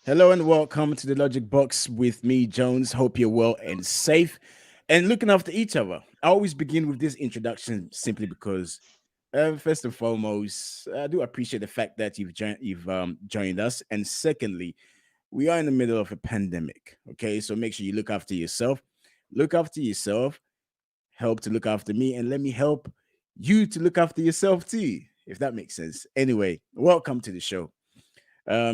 Hello and welcome to the Logic Box with me, Jones. Hope you're well and safe and looking after each other. I always begin with this introduction simply because, first and foremost, I do appreciate the fact that you've joined us, and secondly, we are in the middle of a pandemic. Okay, so make sure you look after yourself, help to look after me, and let me help you to look after yourself too, if that makes sense. Anyway, welcome to the show.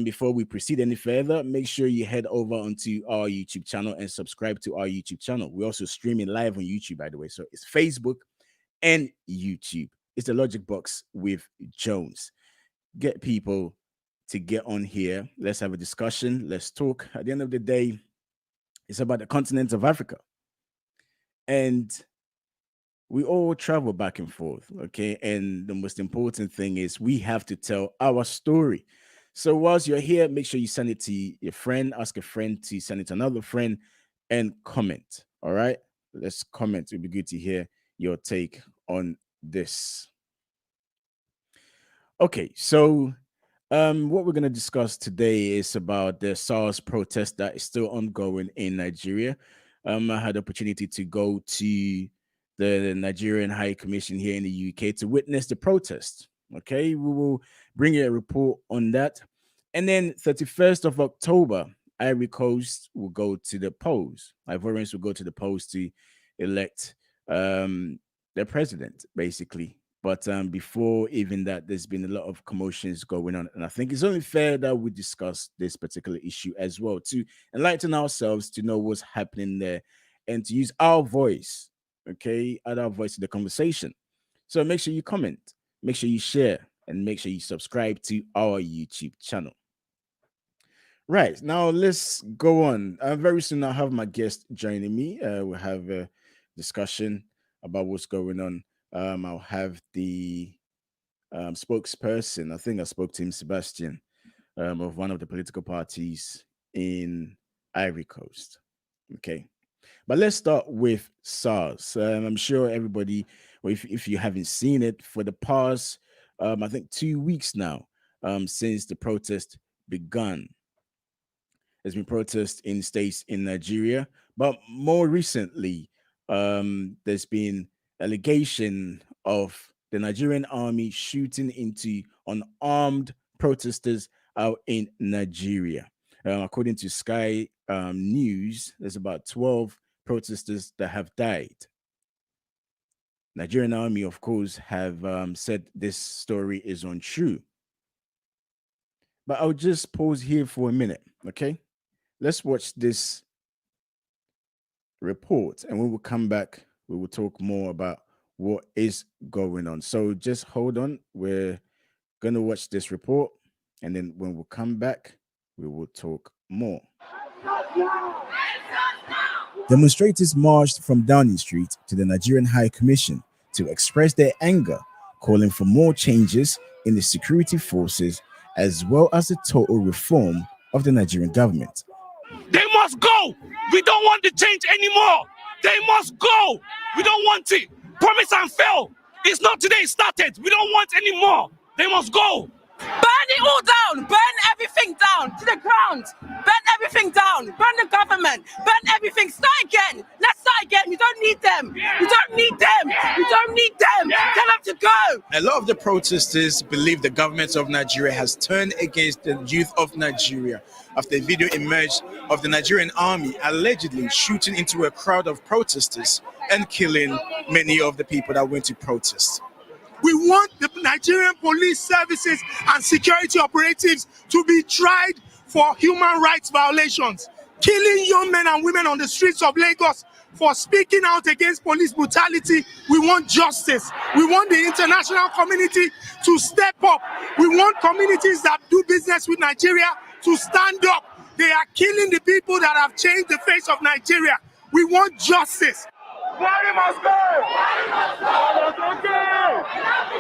Before we proceed any further, make sure you head over onto our YouTube channel and subscribe to our YouTube channel. We're also streaming live on YouTube, by the way. So it's Facebook and YouTube. It's the Logic Box with Jones. Get people to get on here. Let's have a discussion. Let's talk. At the end of the day, it's about the continent of Africa. And we all travel back and forth, okay? And the most important thing is we have to tell our story. So whilst you're here, make sure you send it to your friend, ask a friend to send it to another friend, and comment. All right? Let's comment. It'll be good to hear your take on this. Okay, so what we're going to discuss today is about the Sars protest that is still ongoing in Nigeria. I had the opportunity to go to the Nigerian High Commission here in the UK to witness the protest. Okay, we will bring you a report on that. And then 31st of October, Ivory Coast will go to the polls. Ivorians will go to the polls to elect their president, basically. But before even that, there's been a lot of commotions going on. And I think it's only fair that we discuss this particular issue as well to enlighten ourselves, to know what's happening there, and to use our voice, okay, add our voice to the conversation. So make sure you comment, make sure you share, and make sure you subscribe to our YouTube channel. Right, now let's go on. Very soon I'll have my guest joining me. We'll have a discussion about what's going on. I'll have the spokesperson. I think I spoke to him, Sebastian, of one of the political parties in Ivory Coast. Okay, but let's start with SARS. I'm sure everybody, or if you haven't seen it, for the past, I think 2 weeks now, since the protest begun, there's been protests in states in Nigeria, but more recently, there's been allegation of the Nigerian army shooting into unarmed protesters out in Nigeria. According to Sky News, there's about 12 protesters that have died. Nigerian army, of course, have said this story is untrue. But I'll just pause here for a minute, okay? Let's watch this report, and when we come back, we will talk more about what is going on. So just hold on. We're going to watch this report, and then when we come back, we will talk more. Demonstrators marched from Downing Street to the Nigerian High Commission to express their anger, calling for more changes in the security forces as well as the total reform of the Nigerian government. They must go. We don't want the change anymore. They must go. We don't want it. Promise and fail. It's not today it started. We don't want anymore. They must go. Burn it all down. Burn everything down to the ground. Burn everything down. Burn the government. Burn everything. Start again. Let's start again. We don't need them. We don't need them. We don't need them. Tell them to go. A lot of the protesters believe the government of Nigeria has turned against the youth of Nigeria after a video emerged of the Nigerian army allegedly shooting into a crowd of protesters and killing many of the people that went to protest. We want the Nigerian police services and security operatives to be tried for human rights violations. Killing young men and women on the streets of Lagos for speaking out against police brutality. We want justice. We want the international community to step up. We want communities that do business with Nigeria to stand up. They are killing the people that have changed the face of Nigeria. We want justice. Buhari must go.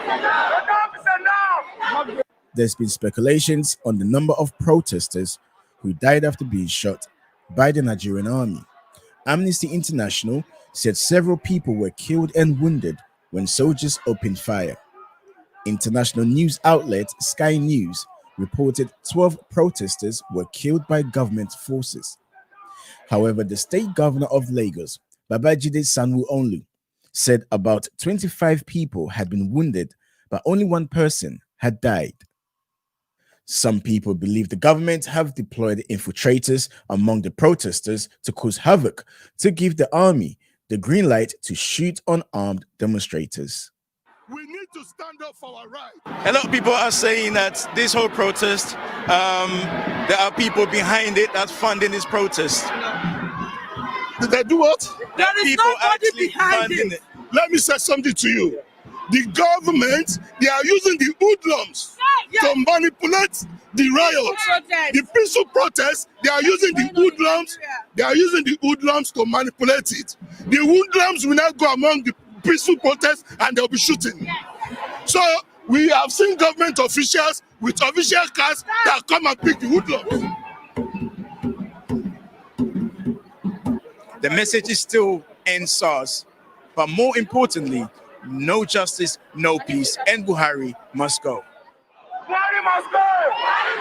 Enough is enough. There's been speculations on the number of protesters who died after being shot by the Nigerian army. Amnesty International said several people were killed and wounded when soldiers opened fire. International news outlet Sky News reported 12 protesters were killed by government forces. However, the state governor of Lagos, Babajide Sanwo-Olu, said about 25 people had been wounded, but only one person had died. Some people believe the government have deployed infiltrators among the protesters to cause havoc, to give the army the green light to shoot unarmed demonstrators. We need to stand up for our rights. A lot of people are saying that this whole protest, there are people behind it that's funding this protest. Did they do what? There is People nobody actually behind funding it. Let me say something to you. The government, they are using the hoodlums to manipulate the riots. The peaceful protests, they are using the hoodlums. They are using the hoodlums to manipulate it. The hoodlums will not go among the peaceful protests and they'll be shooting. So we have seen government officials with official cars that come and pick the hoodlums. The message is still end SARS, but more importantly, no justice, no peace, and Buhari must go. Buhari must go! Buhari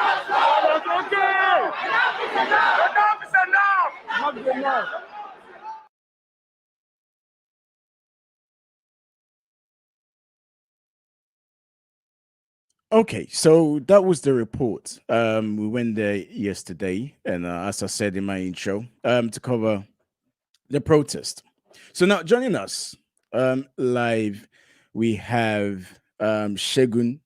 must go! Enough is enough! Enough is enough! Okay, so that was the report. We went there yesterday, and as I said in my intro, to cover the protest. So now joining us live, we have Shegun.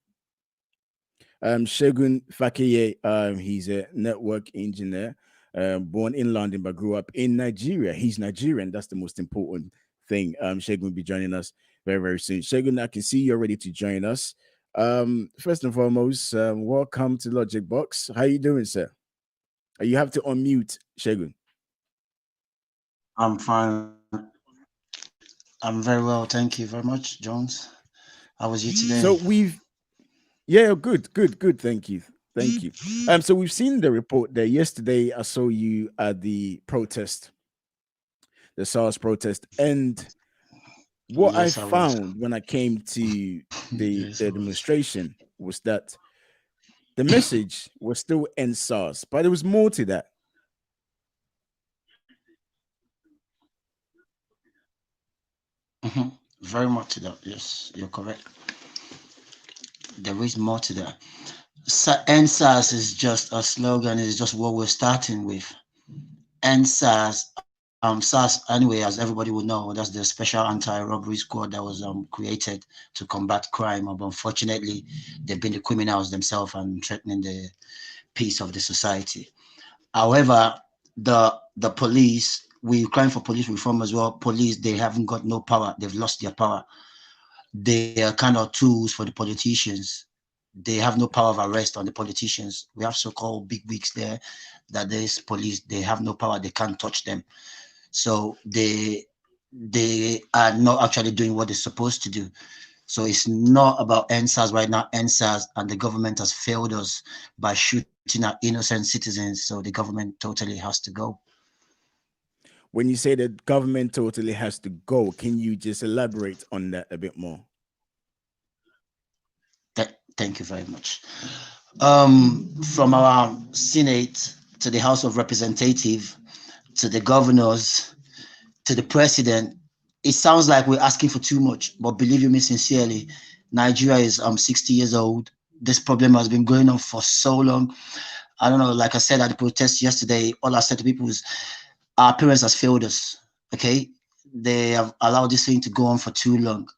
Shegun Fakeye. He's a network engineer, born in London but grew up in Nigeria. He's Nigerian. That's the most important thing. Shegun will be joining us very, very soon. Shegun, I can see you're ready to join us. First and foremost, welcome to Logic Box. How you doing, sir? You have to unmute, Shegun. I'm fine. I'm very well, thank you very much, Jones. How was you today? So good. Thank you. So we've seen the report there. Yesterday, I saw you at the protest, the SARS protest, and what Yes, I I was. found when I came to the Yes, I was. demonstration was that the message was still end SARS, but there was more to that. Very much to that. Yes, you're correct. There is more to that. End SARS is just a slogan. It's just what we're starting with. End SARS. SARS, anyway, as everybody would know, that's the special anti-robbery squad that was created to combat crime. But unfortunately, they've been the criminals themselves and threatening the peace of the society. However, the police, we crying for police reform as well. Police, they haven't got no power. They've lost their power. They are kind of tools for the politicians. They have no power of arrest on the politicians. We have so-called big wigs there that this police, they have no power. They can't touch them. So they are not actually doing what they're supposed to do. So it's not about NSAS right now. NSAS and the government has failed us by shooting at innocent citizens. So the government totally has to go. When you say that government totally has to go, can you just elaborate on that a bit more? Thank you very much. From our Senate to the House of Representatives, to the governors, to the president, it sounds like we're asking for too much, but believe you me sincerely, Nigeria is 60 years old. This problem has been going on for so long. I don't know, like I said at the protest yesterday, all I said to people is our parents has failed us, okay? They have allowed this thing to go on for too long.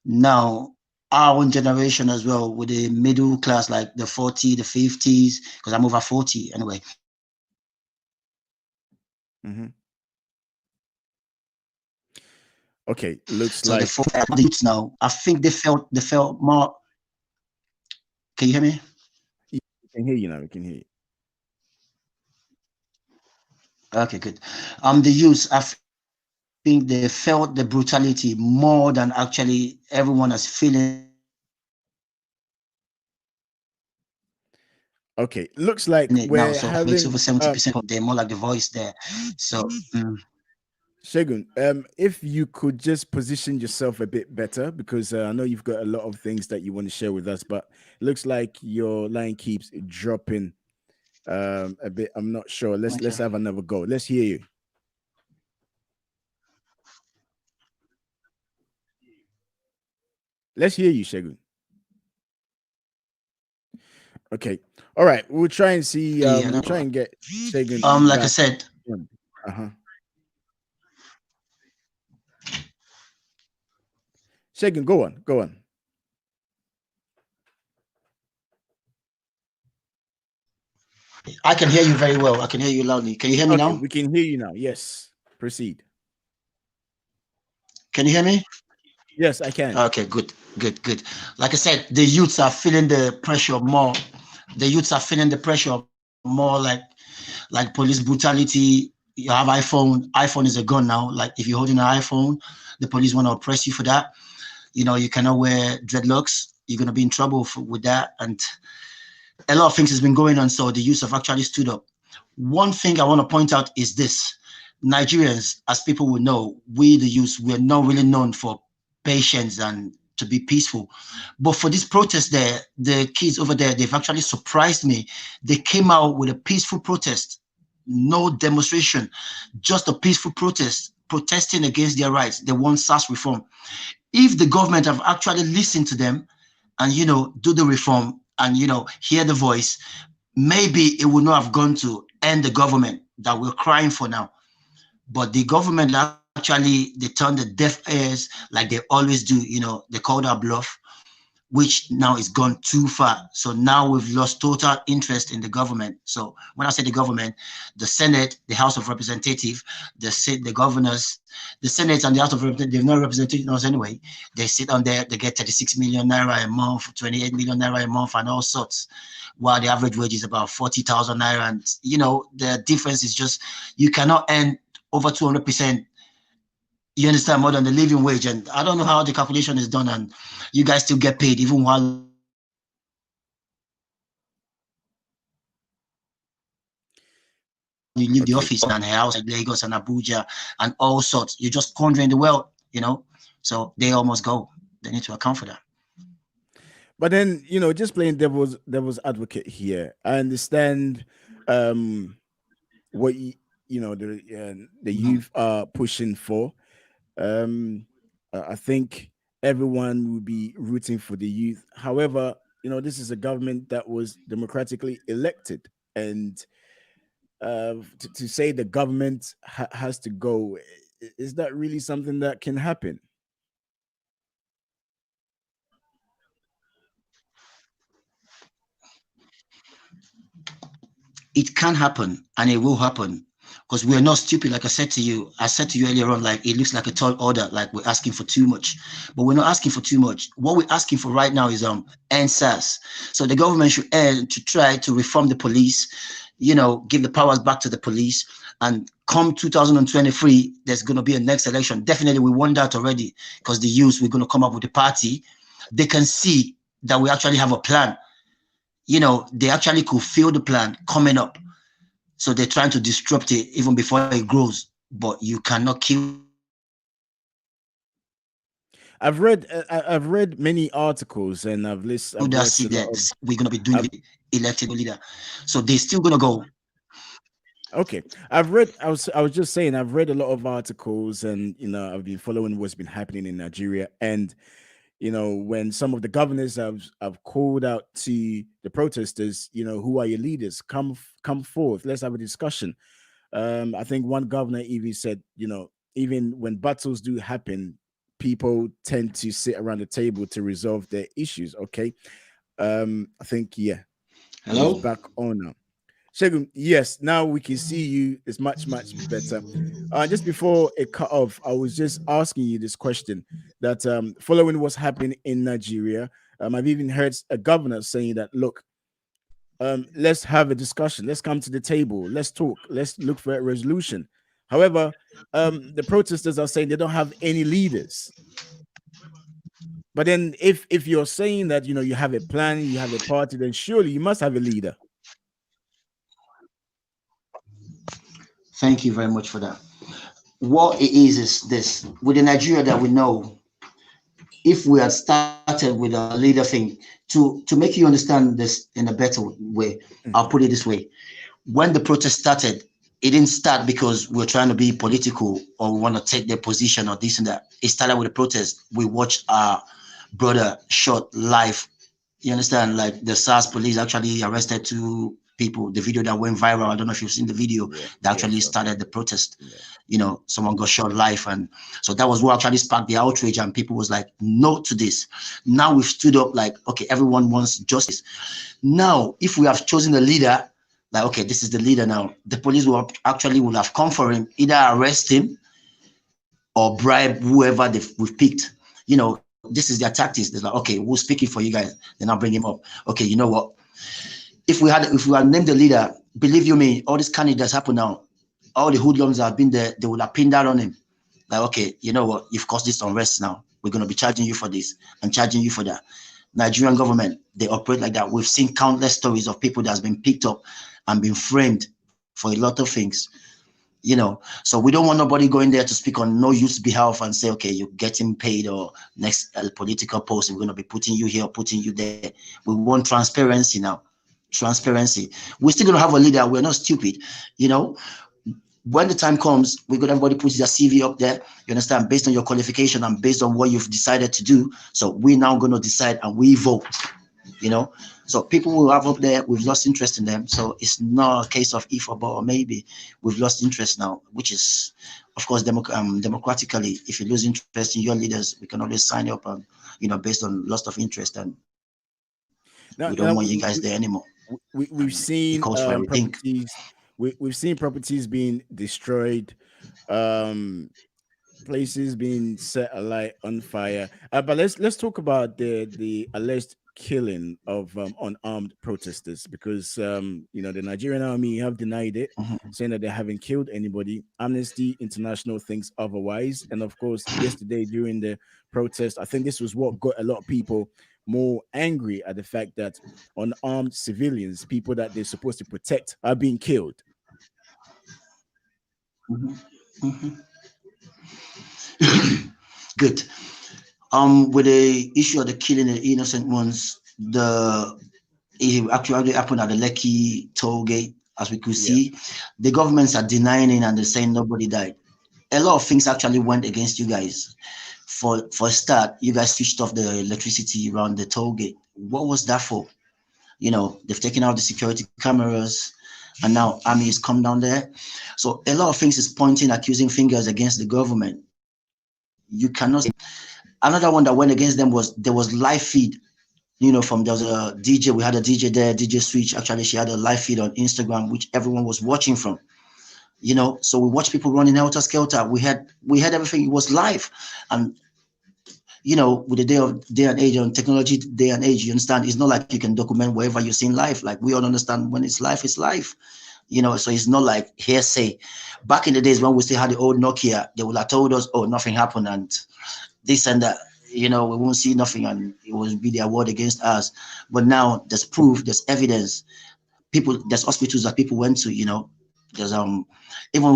Now, our own generation as well, with the middle class, like the 40, the 50s, because I'm over 40 anyway. Okay, looks so like the youths now, I think they felt more. Can you hear me? We can hear you now. We can hear you. Okay, good. The youths, I think they felt the brutality more than actually everyone is feeling. Okay, looks like we're now, so having makes over 70%. They're more like the voice there. So Shegun, if you could just position yourself a bit better, because I know you've got a lot of things that you want to share with us, but it looks like your line keeps dropping a bit. I'm not sure. Let's Okay. have another go. Let's hear you. Let's hear you, Shegun. Okay. All right. We'll try and see. Yeah, We'll try and get Shegun like I back. said, Uh-huh. Shegun, go on. Go on. I can hear you very well. I can hear you loudly. Can you hear me Okay, now? we can hear you now. Yes. Proceed. Can you hear me? Yes, I can. Okay, good, good, good. Like I said, the youths are feeling the pressure more. The youths are feeling the pressure more, like police brutality. You have iPhone. iPhone is a gun now. Like if you're holding an iPhone, the police want to oppress you for that. You cannot wear dreadlocks. You're gonna be in trouble with that. And a lot of things has been going on. So the youths have actually stood up. One thing I want to point out is this: Nigerians, as people will know, we the youth, we're not really known for patience and to be peaceful. But for this protest there, the kids over there, they've actually surprised me. They came out with a peaceful protest, no demonstration, just a peaceful protest, protesting against their rights. They want Sars reform. If the government have actually listened to them and, do the reform and, hear the voice, maybe it would not have gone to end the government that we're crying for now. But the government actually, they turn the deaf ears like they always do. They called our bluff, which now is gone too far. So now we've lost total interest in the government. So when I say the government, the Senate, the House of Representatives, the governors, the Senate and the House of Representatives, they've not represented us anyway. They sit on there, they get 36 million naira a month, 28 million naira a month, and all sorts, while the average wage is about 40,000 naira. And, the difference is just, you cannot earn over 200%. You understand, more than the living wage. And I don't know how the calculation is done, and you guys still get paid even while you leave the Okay. office and house like Lagos and Abuja and all sorts. You're just pondering the world, So they almost go. They need to account for that. But then, just playing devil's advocate here. I understand what the youth are pushing for. I think everyone will be rooting for the youth. However, this is a government that was democratically elected, and to say the government has to go, is that really something that can happen? It can happen and it will happen, because we are not stupid. Like I said to you earlier on, like it looks like a tall order, like we're asking for too much, but we're not asking for too much. What we're asking for right now is end SARS. So the government should end to try to reform the police, give the powers back to the police. And come 2023, there's going to be a next election. Definitely, we want that already, because the youth, we're going to come up with a party. They can see that we actually have a plan. They actually could feel the plan coming up. So they're trying to disrupt it even before it grows. But you cannot kill. I've read many articles, and I've watched a lot of. We're gonna be doing elected leader, so they're still gonna go. Okay, I was just saying, I've read a lot of articles, and I've been following what's been happening in Nigeria, and when some of the governors have called out to the protesters, who are your leaders? Come forth. Let's have a discussion. I think one governor even said, even when battles do happen, people tend to sit around the table to resolve their issues. Okay. I think, yeah. Hello? He's back on now. Shegun, yes, now we can see you. It's much, much better. Just before it cut off, I was just asking you this question that following what's happening in Nigeria, I've even heard a governor saying that, look, let's have a discussion. Let's come to the table. Let's talk. Let's look for a resolution. However, the protesters are saying they don't have any leaders. But then if you're saying that, you have a plan, you have a party, then surely you must have a leader. Thank you very much for that. what it is this: with the Nigeria that we know, if we had started with a leader thing, to make you understand this in a better way, I'll put it this way: when the protest started, it didn't start because we're trying to be political or we want to take their position or this and that. It started with a protest. We watched our brother shot live. You understand? Like the Sars police actually arrested 2 people. The video that went viral, I don't know if you've seen the video, that actually started the protest. You know, someone got shot live. And so that was what actually sparked the outrage. And people was like, no to this. Now we've stood up like, okay, everyone wants justice. Now, if we have chosen a leader, like, okay, this is the leader now, the police will have come for him, either arrest him or bribe whoever we've picked. You know, this is their tactics. They're like, okay, we'll speak it for you guys. Then I'll bring him up. Okay, you know what? If we had named the leader, believe you me, all this carnage that's happened now, all the hoodlums that have been there, they would have pinned that on him. Like, okay, you know what? You've caused this unrest now. We're going to be charging you for this and charging you for that. Nigerian government, they operate like that. We've seen countless stories of people that's been picked up and been framed for a lot of things. You know, so we don't want nobody going there to speak on no youth's behalf and say, okay, you're getting paid or next political post, we're going to be putting you here, putting you there. We want transparency now. Transparency. We're still going to have a leader. We're not stupid. You know, when the time comes, we're going to everybody put their CV up there. You understand? Based on your qualification and based on what you've decided to do. So we're now going to decide and we vote. You know, so people will have up there, we've lost interest in them. So it's not a case of if or but or maybe. We've lost interest now, which is, of course, democratically. If you lose interest in your leaders, we can always sign up and, you know, based on loss of interest, and we don't want you guys there anymore. We've seen properties. We've seen properties being destroyed, places being set alight on fire. But let's talk about the alleged killing of unarmed protesters, because you know, the Nigerian army have denied it, saying that they haven't killed anybody. Amnesty International thinks otherwise, and of course, yesterday during the protest, I think this was what got a lot of people more angry at the fact that unarmed civilians, people that they're supposed to protect, are being killed. Good. With the issue of the killing of the innocent ones, it actually happened at the Lekki toll gate, as we could see. The governments are denying it and they're saying nobody died. A lot of things actually went against you guys. For a start, you guys switched off the electricity around the toll gate. What was that for? You know, they've taken out the security cameras, and now army has come down there. So a lot of things is pointing, accusing fingers against the government. You cannot say. Another one that went against them was there was live feed, you know, there was a DJ, we had a DJ there, DJ Switch, actually she had a live feed on Instagram, which everyone was watching from, you know, so we watched people running helter skelter. We had everything, it was live. And, you know, with the day and age on technology, day and age, you understand, it's not like you can document wherever you're seeing live. Like, we all understand when it's live, you know, so it's not like hearsay. Back in the days when we still had the old Nokia, they would have told us, oh, nothing happened and this and that, you know, we won't see nothing and it will be their word against us. But now there's proof, there's evidence. There's hospitals that people went to, you know. There's even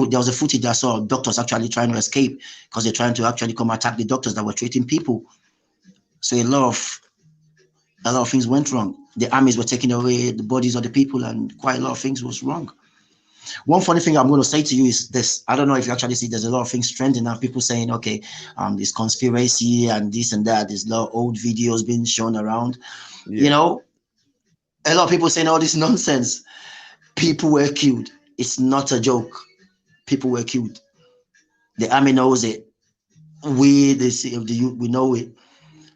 there was a footage I saw of doctors actually trying to escape because they're trying to actually come attack the doctors that were treating people. So a lot of things went wrong. The armies were taking away the bodies of the people, and quite a lot of things was wrong. One funny thing I'm going to say to you is this. I don't know if you actually see, there's a lot of things trending now. People saying, okay, this conspiracy and this and that. There's a lot of old videos being shown around. Yeah. You know, a lot of people saying all this nonsense. People were killed. It's not a joke. People were killed. The army knows it. We know it.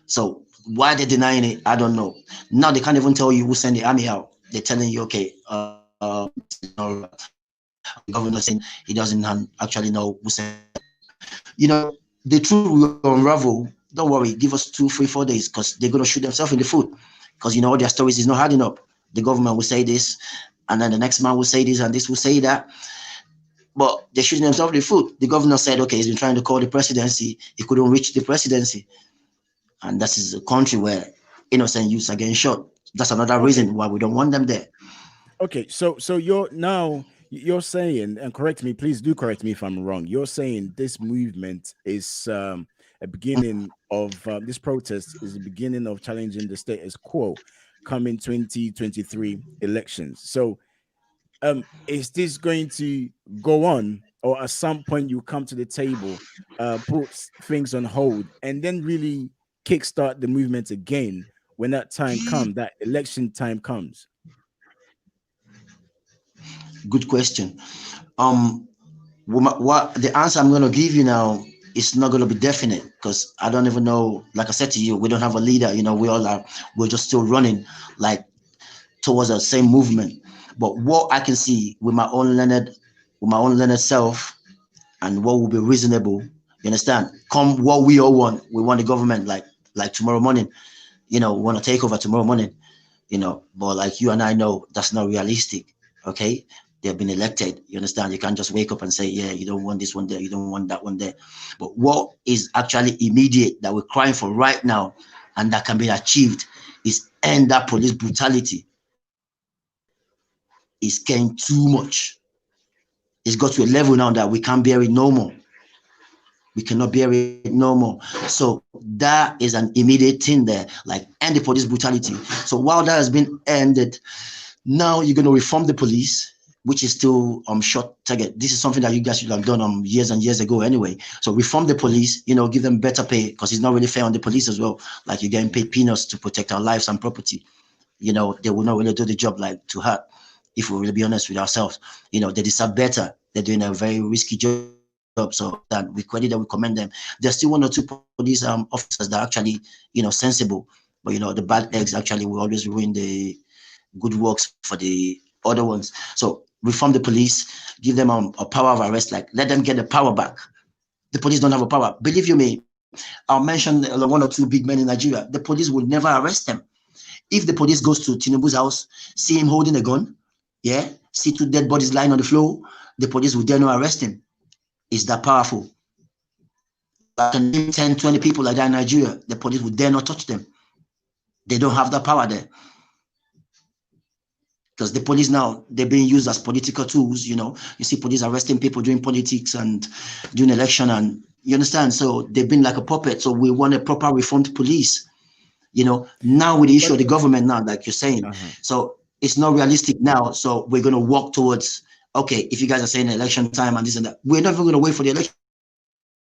So why they're denying it, I don't know. Now they can't even tell you who sent the army out. They're telling you, okay, the governor saying he doesn't actually know who sent it. You know, the truth will unravel. Don't worry, give us 2, 3, 4 days, because they're going to shoot themselves in the foot. Because, you know, all their stories is not adding up. The government will say this, and then the next man will say this, and this will say that. But they're shooting themselves in the foot. The governor said, okay, he's been trying to call the presidency. He couldn't reach the presidency. And that is a country where innocent youths are getting shot. That's another reason why we don't want them there. Okay, so you're now You're saying, and correct me, please do correct me if I'm wrong. You're saying this movement is a beginning of this protest is the beginning of challenging the status quo coming 2023 elections. So, is this going to go on, or at some point you come to the table, put things on hold, and then really kickstart the movement again when that time comes, that election time comes? Good question. What the answer I'm going to give you now is not going to be definite because I don't even know. Like I said to you, we don't have a leader. You know, we're just still running like towards the same movement. But what I can see with my own learned self, and what will be reasonable, you understand? Come what we all want. We want the government like tomorrow morning. You know, we want to take over tomorrow morning. You know, but like you and I know that's not realistic. Okay, they've been elected. You understand? You can't just wake up and say, yeah, you don't want this one there, you don't want that one there. But what is actually immediate that we're crying for right now, and that can be achieved, is end that police brutality. It's getting too much. It's got to a level now that we can't bear it no more. We cannot bear it no more. So that is an immediate thing there, like end the police brutality. So while that has been ended, now you're going to reform the police, which is still short target. This is something that you guys should have done years and years ago anyway. So reform the police, you know, give them better pay, because it's not really fair on the police as well. Like you're getting paid peanuts to protect our lives and property. You know, they will not really do the job like to hurt, if we really be honest with ourselves. You know, they deserve better. They're doing a very risky job. So that we credit them, we commend them. There's still one or two police officers that are actually, you know, sensible. But, you know, the bad eggs actually will always ruin the good works for the other ones. So reform the police, give them a power of arrest, like let them get the power back. The police don't have a power. Believe you me, I'll mention one or two big men in Nigeria. The police will never arrest them. If the police goes to Tinubu's house, see him holding a gun, yeah, see two dead bodies lying on the floor, the police will dare not arrest him. It's that powerful. I can name 10, 20 people like that in Nigeria, the police would dare not touch them. They don't have that power there. Because the police now, they're being used as political tools, you know. You see police arresting people doing politics and doing election, and you understand? So they've been like a puppet. So we want a proper reformed police, you know. Now with the issue of the government now, like you're saying. So it's not realistic now. So we're going to walk towards, okay, if you guys are saying election time and this and that, we're never going to wait for the election,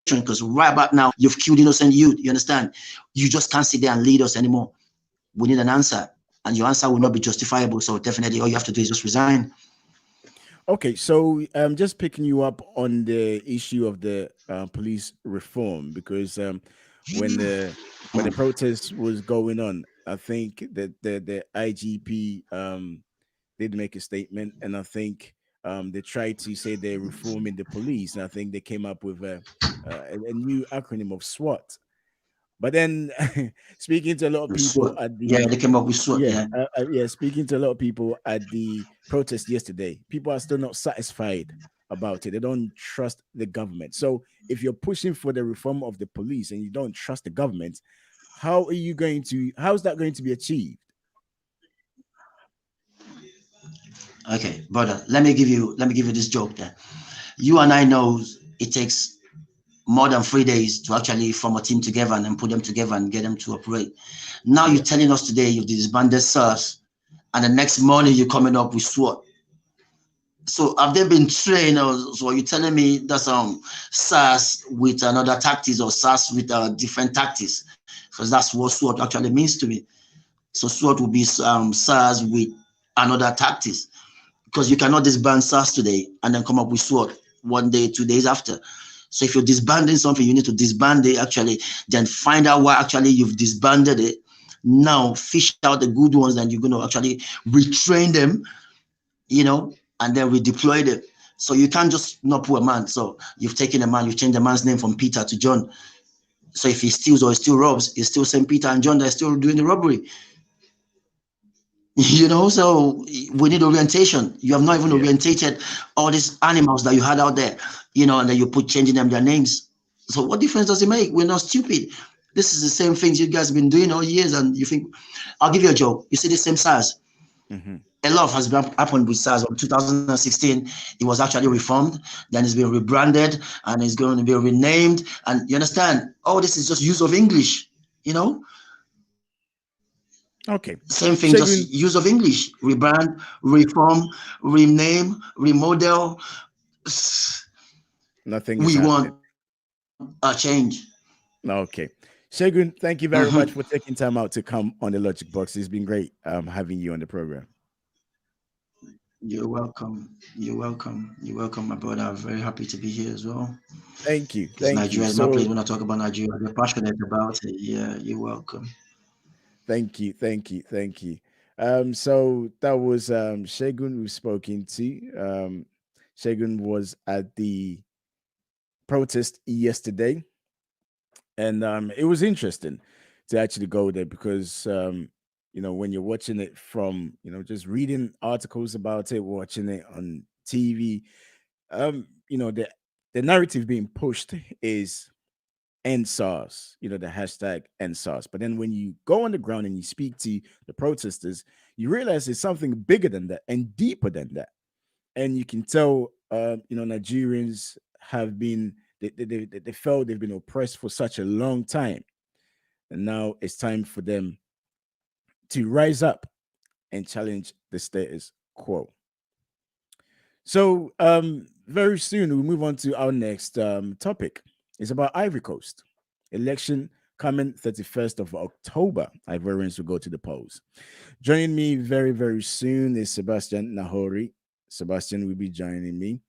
because right about now, you've killed innocent youth, you understand? You just can't sit there and lead us anymore. We need an answer, and your answer will not be justifiable. So definitely all you have to do is just resign. Okay, so just picking you up on the issue of the police reform, because when the protest was going on, I think that the IGP did make a statement, and I think they tried to say they're reforming the police, and I think they came up with a new acronym of SWAT. But then, speaking to a lot of people at the they came up with SWAT. Speaking to a lot of people at the protest yesterday, people are still not satisfied about it. They don't trust the government. So, if you're pushing for the reform of the police and you don't trust the government, how is that going to be achieved? Okay, brother, let me give you this joke there. You and I know it takes more than 3 days to actually form a team together and then put them together and get them to operate. Now you're telling us today you've disbanded Sars, and the next morning you're coming up with SWAT. So have they been trained? So are you telling me that's Sars with another tactics, or Sars with different tactics? Because that's what SWAT actually means to me. So SWAT will be Sars with another tactics, because you cannot disband Sars today and then come up with SWAT 1 day, 2 days after. So if you're disbanding something, you need to disband it actually, then find out why actually you've disbanded it. Now fish out the good ones, and you're going to actually retrain them, you know, and then redeploy them. So you can't just not put a man. So you've taken a man, you've changed the man's name from Peter to John. So if he steals or he still robs, it's still St. Peter and John that are still doing the robbery. You know, so we need orientation. You have not even orientated all these animals that you had out there, you know, and then you put changing them their names. So what difference does it make? We're not stupid. This is the same things you guys have been doing all years, and you think, I'll give you a joke. You see the same Sars. a lot has been happened with SARS. In 2016, it was actually reformed. Then it's been rebranded and it's going to be renamed. And you understand? All this is just use of English. You know, Okay. same thing, Shagun, just use of English. Rebrand, reform, rename, remodel. nothing is We happening. want a change. Okay. Shagun, thank you very Mhm. much for taking time out to come on the Logic Box. It's been great having you on the program. You're welcome. You're welcome. You're welcome, my brother. I'm very happy to be here as well. Thank you. Because Thank you. Nigeria is my place. So When I talk about Nigeria, I'm passionate about it. Yeah, you're welcome. thank you. Thank you. Thank you. So that was Shagun we've spoken to. Shagun was at the protest yesterday, and it was interesting to actually go there because when you're watching it from just reading articles about it, watching it on TV, the narrative being pushed is end SARS, the hashtag end SARS. But then when you go on the ground and you speak to the protesters, you realize it's something bigger than that and deeper than that. And you can tell, Nigerians have been, they felt they've been oppressed for such a long time. And now it's time for them to rise up and challenge the status quo. So very soon we'll move on to our next topic. It's about Ivory Coast. Election coming 31st of October. Ivorians will go to the polls. Joining me very, very soon is Sebastian Nahori. Sebastian will be joining me.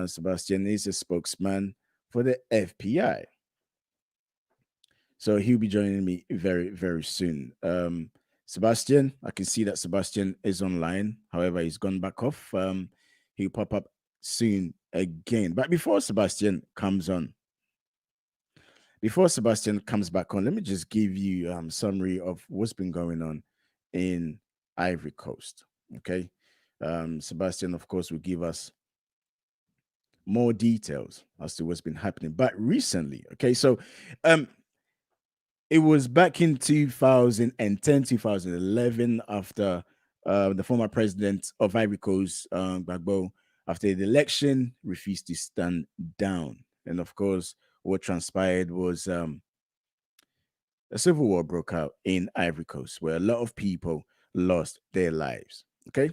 Sebastian is a spokesman for the FPI. So he'll be joining me very, very soon. Sebastian, I can see that Sebastian is online. However, he's gone back off. He'll pop up soon again. But before Sebastian comes back on, let me just give you summary of what's been going on in Ivory Coast. Okay. Sebastian, of course, will give us more details as to what's been happening. But recently, okay, so um it was back in 2010, 2011, after the former president of Ivory Coast, Gbagbo, after the election, refused to stand down. And of course, what transpired was a civil war broke out in Ivory Coast, where a lot of people lost their lives. Okay.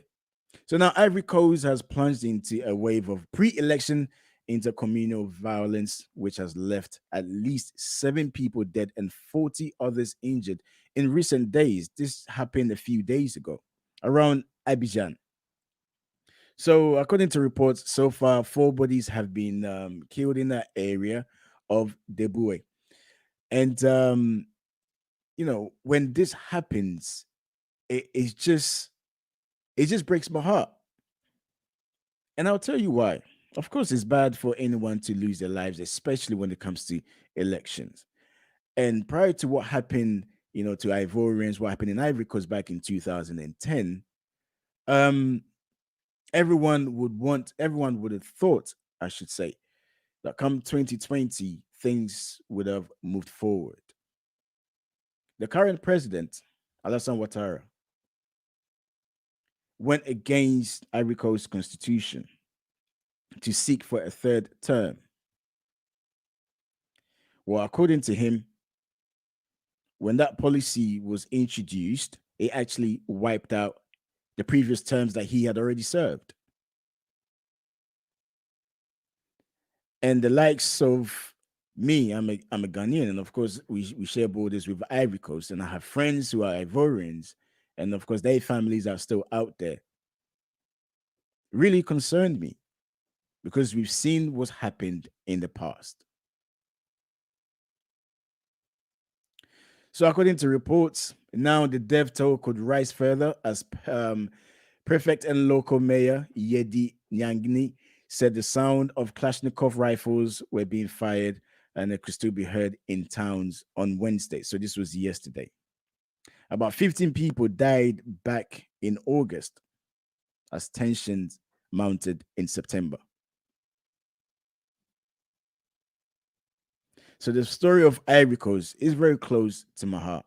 So now Ivory Coast has plunged into a wave of pre-election intercommunal violence, which has left at least 7 people dead and 40 others injured in recent days. This happened a few days ago around Abidjan. So, according to reports, so far 4 bodies have been killed in that area of Deboué. And when this happens, it just breaks my heart. And I'll tell you why. Of course, it's bad for anyone to lose their lives, especially when it comes to elections. And prior to what happened, to Ivorians, what happened in Ivory Coast back in 2010, um, everyone would have thought, I should say, that come 2020, things would have moved forward. The current president, Alassane Ouattara, went against Ivory Coast constitution to seek for a third term. Well, according to him, when that policy was introduced, it actually wiped out the previous terms that he had already served. And the likes of me, I'm a Ghanaian, and of course we share borders with Ivory Coast, and I have friends who are Ivorians, and of course their families are still out there. Really concerned me because we've seen what's happened in the past. So, according to reports, now the death toll could rise further as prefect and local mayor Yedi Nyangni said the sound of Kalashnikov rifles were being fired and it could still be heard in towns on Wednesday. So, this was yesterday. About 15 people died back in August as tensions mounted in September. So, the story of Ivory Coast is very close to my heart.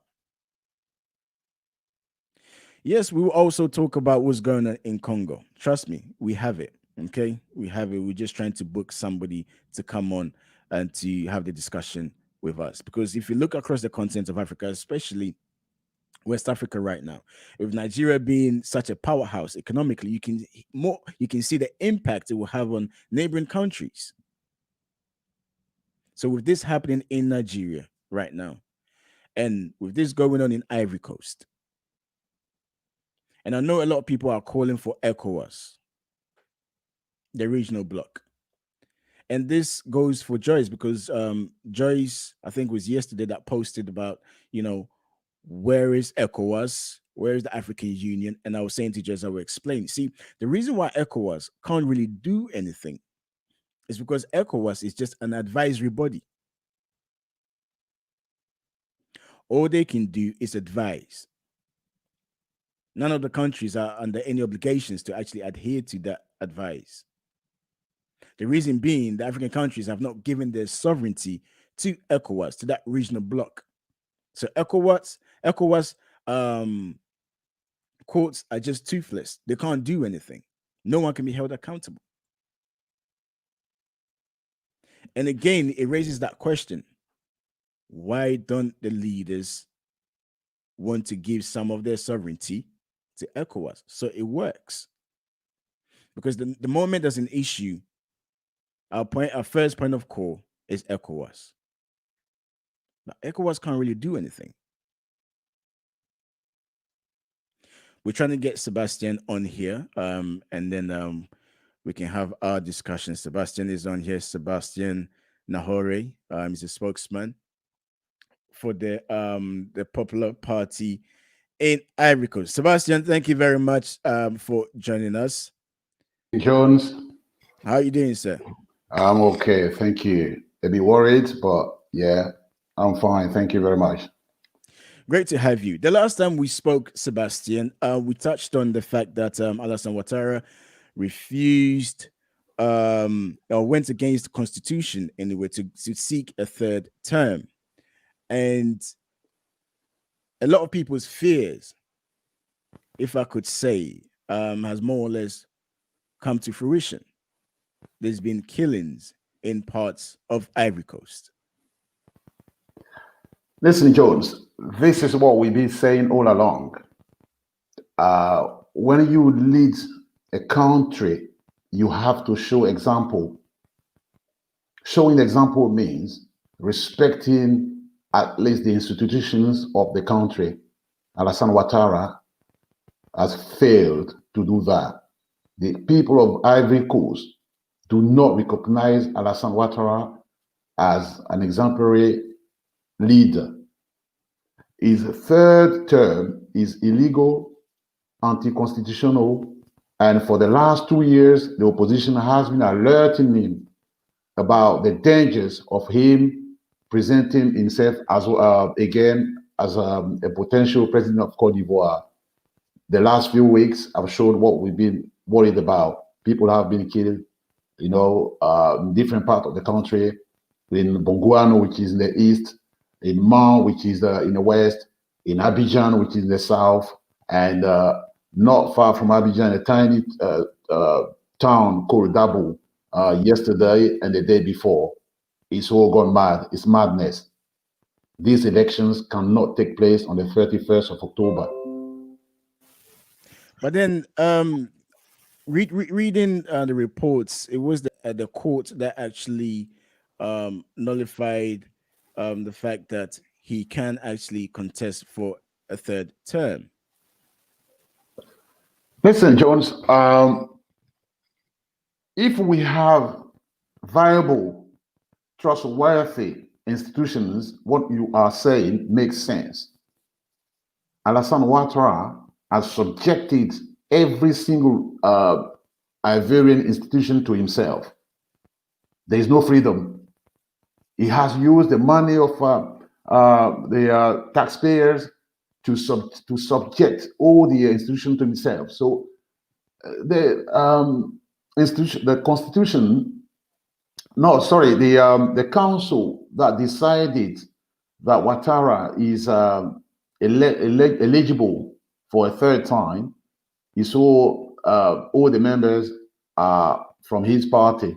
Yes, we will also talk about what's going on in Congo. Trust me, we have it. Okay, we have it. We're just trying to book somebody to come on and to have the discussion with us. Because if you look across the continent of Africa, especially West Africa right now, with Nigeria being such a powerhouse economically, you can see the impact it will have on neighboring countries. So with this happening in Nigeria right now, and with this going on in Ivory Coast, and I know a lot of people are calling for ECOWAS, the regional bloc. And this goes for Joyce because Joyce, I think, was yesterday that posted about, where is ECOWAS? Where is the African Union? And I was saying to Joyce, I will explain. See, the reason why ECOWAS can't really do anything is because ECOWAS is just an advisory body. All they can do is advise. None of the countries are under any obligations to actually adhere to that advice. The reason being, the African countries have not given their sovereignty to ECOWAS, to that regional bloc. So ECOWAS courts are just toothless. They can't do anything. No one can be held accountable. And again, it raises that question: why don't the leaders want to give some of their sovereignty to ECOWAS so it works? Because the moment there's an issue, our first point of call is ECOWAS. Now, ECOWAS can't really do anything. We're trying to get Sebastian on here, and then we can have our discussion. Sebastian is on here. Sebastian Nahore, he's a spokesman for the Popular Party in Ivory Coast. Sebastian, thank you very much for joining us. Jones. How are you doing, sir? I'm okay, thank you. A bit worried, but yeah, I'm fine. Thank you very much. Great to have you. The last time we spoke, Sebastian, we touched on the fact that Alassane Ouattara refused or went against the constitution anyway to seek a third term. And a lot of people's fears, if I could say, has more or less come to fruition. There's been killings in parts of Ivory Coast. Listen, Jones, this is what we've been saying all along. When you lead a country, you have to show example. Showing example means respecting at least the institutions of the country. Alassane Ouattara has failed to do that. The people of Ivory Coast do not recognize Alassane Ouattara as an exemplary leader. His third term is illegal, anti-constitutional, and for the last 2 years, the opposition has been alerting him about the dangers of him presenting himself as again as a potential president of Côte d'Ivoire. The last few weeks have shown what we've been worried about. People have been killed, in different parts of the country, in Bonguano, which is in the east, in Mans, which is in the west, in Abidjan, which is in the south, and not far from Abidjan, a tiny town called Dabo, yesterday and the day before. It's all gone mad. It's madness. These elections cannot take place on the 31st of October. But then, reading the reports, it was the court that actually nullified the fact that he can actually contest for a third term. Listen, Jones, if we have viable, trustworthy institutions, what you are saying makes sense. Alassane Ouattara has subjected every single Ivorian institution to himself. There is no freedom. He has used the money of the taxpayers to subject all the institutions to himself. So the council that decided that Ouattara is eligible for a third time. He saw all the members from his party.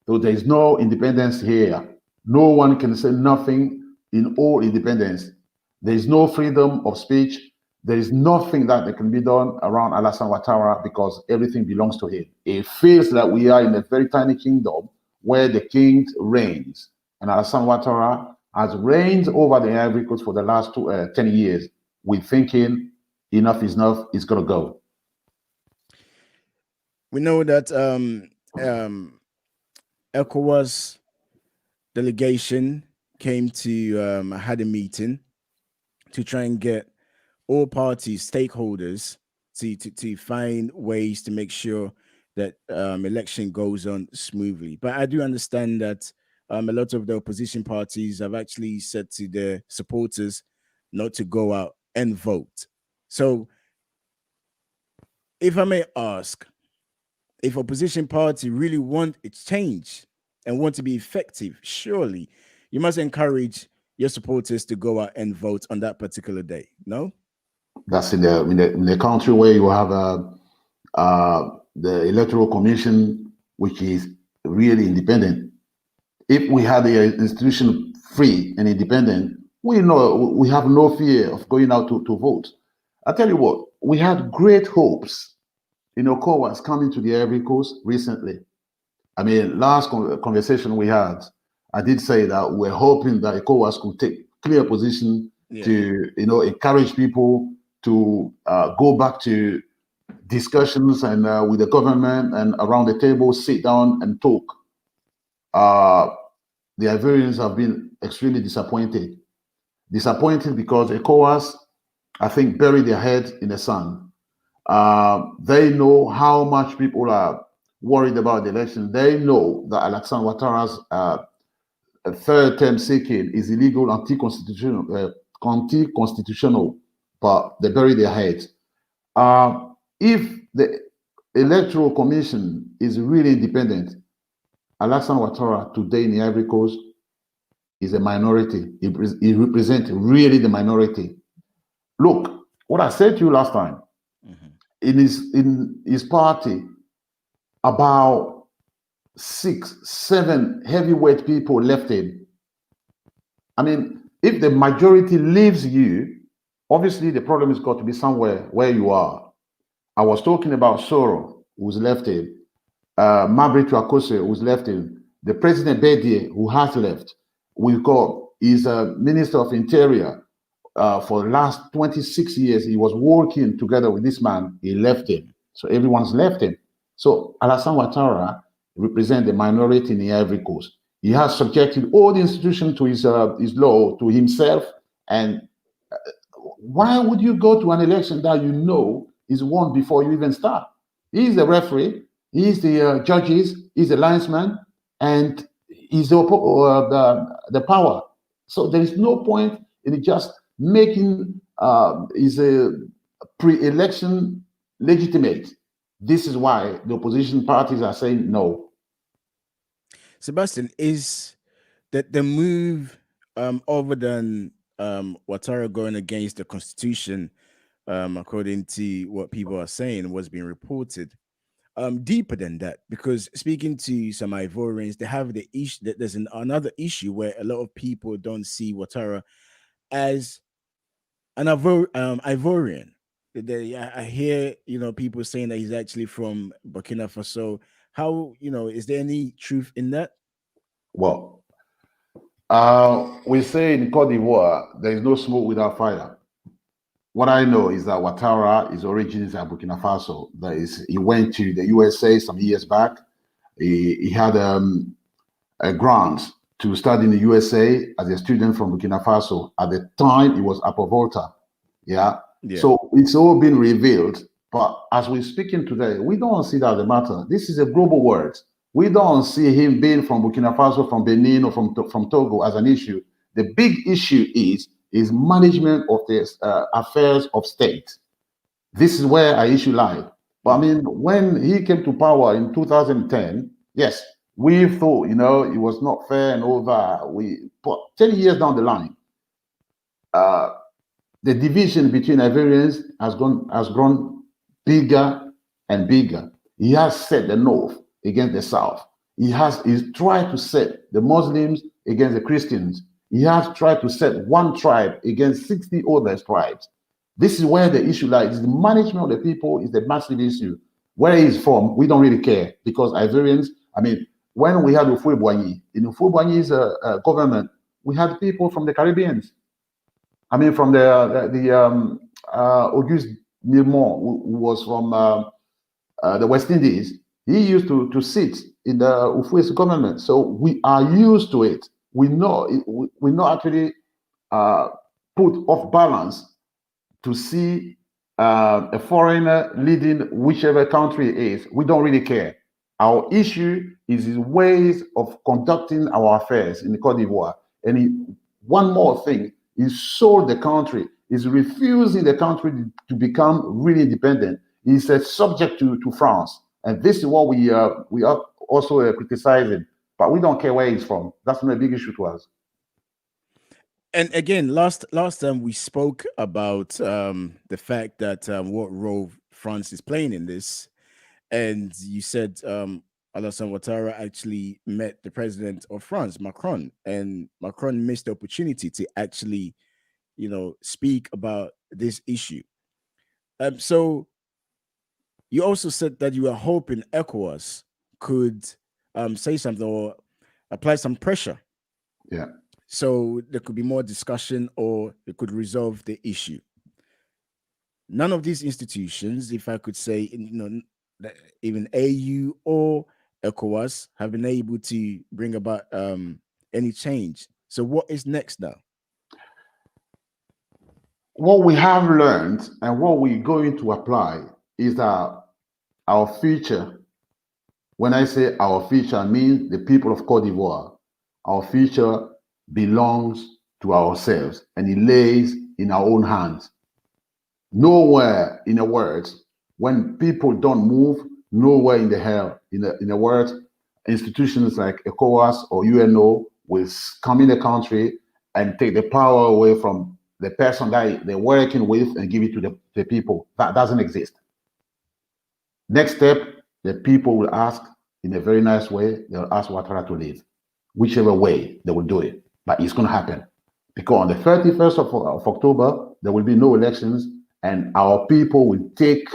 So there is no independence here. No one can say nothing in all independence. There is no freedom of speech. There is nothing that can be done around Alassane Ouattara because everything belongs to him. It feels like we are in a very tiny kingdom where the king reigns. And Alassane Ouattara has reigned over the Ivory Coast for the last 10 years. We're thinking enough is enough, it's going to go. We know that ECOWAS delegation came to had a meeting to try and get all parties, stakeholders, to find ways to make sure that election goes on smoothly. But I do understand that a lot of the opposition parties have actually said to their supporters not to go out and vote. So, if I may ask, if opposition party really want a change and want to be effective, surely you must encourage your supporters to go out and vote on that particular day. No? That's in the country where you have the electoral commission, which is really independent. If we had the institution free and independent, we have no fear of going out to vote. I tell you what, we had great hopes. ECOWAS coming to the Ivory Coast recently. I mean, last conversation we had, I did say that we're hoping that ECOWAS could take clear position to, encourage people to go back to discussions and with the government and around the table, sit down and talk. The Ivorians have been extremely disappointed. Disappointed because ECOWAS, I think, buried their head in the sand. They know how much people are worried about the election. They know that Alassane Ouattara's third term seeking is illegal, anti-constitutional, but they bury their heads. If the Electoral Commission is really independent, Alassane Ouattara today in the Ivory Coast is a minority. He represents really the minority. Look, what I said to you last time, in his party, about 6, 7 heavyweight people left him. I mean, if the majority leaves you, obviously the problem has got to be somewhere where you are. I was talking about Soro, who's left him, Mabretu Akose, who's left him, the President Bedier, who has left. We've got his Minister of Interior. For the last 26 years, he was working together with this man. He left him. So everyone's left him. So Alassane Ouattara represents the minority in the Ivory Coast. He has subjected all the institutions to his law, to himself. And why would you go to an election that you know is won before you even start? He's the referee. He's the judges. He's the linesman. And he's the power. So there is no point in just making is a pre-election legitimate. This is why the opposition parties are saying no. Sebastian, is that the move other than Ouattara going against the constitution, according to what people are saying, was being reported, deeper than that? Because speaking to some Ivorians, they have the issue that there's another issue where a lot of people don't see Ouattara as an Ivorian. I hear people saying that he's actually from Burkina Faso. How is there any truth in that? Well, we say in Côte d'Ivoire there is no smoke without fire. What I know is that Ouattara, his origins are Burkina Faso. That is, he went to the USA some years back. He had a grant to study in the USA as a student from Burkina Faso. At the time, he was Upper Volta. Yeah. So it's all been revealed. But as we're speaking today, we don't see that as a matter. This is a global world. We don't see him being from Burkina Faso, from Benin, or from Togo as an issue. The big issue is management of the affairs of state. This is where our issue lies. But I mean, when he came to power in 2010, yes, we thought, it was not fair and all that. But 10 years down the line, the division between Ivorians has grown bigger and bigger. He has set the North against the South. He's tried to set the Muslims against the Christians. He has tried to set one tribe against 60 other tribes. This is where the issue lies. The management of the people is the massive issue. Where he's from, we don't really care, because Ivorians, I mean, when we had Ufue-Boigny, in Ufue-Boigny's government, we had people from the Caribbeans. I mean, from the Auguste Milmont, who was from the West Indies. He used to sit in the Ufue's government. So we are used to it. We know we not actually put off balance to see a foreigner leading whichever country it is. We don't really care. Our issue is his ways of conducting our affairs in the Côte d'Ivoire. And one more thing, he sold the country. He's refusing the country to become really independent. He's subject to France. And this is what we are also criticizing. But we don't care where he's from. That's not a big issue to us. And again, last time we spoke about the fact that what role France is playing in this, and you said Alassane Ouattara actually met the president of France, Macron, and Macron missed the opportunity to actually, speak about this issue. So you also said that you were hoping ECOWAS could say something or apply some pressure. Yeah. So there could be more discussion, or it could resolve the issue. None of these institutions, if I could say, even AU or ECOWAS, have been able to bring about any change. So what is next now? What we have learned and what we're going to apply is that our future, when I say our future, I mean the people of Côte d'Ivoire, our future belongs to ourselves, and it lays in our own hands. Nowhere in the world, when people don't move, nowhere in the hell in the world, institutions like ECOWAS or UNO will come in the country and take the power away from the person that they're working with and give it to the people. That doesn't exist. Next step, the people will ask in a very nice way, they'll ask Ouattara to leave. Whichever way, they will do it. But it's going to happen. Because on the 31st of October, there will be no elections, and our people will take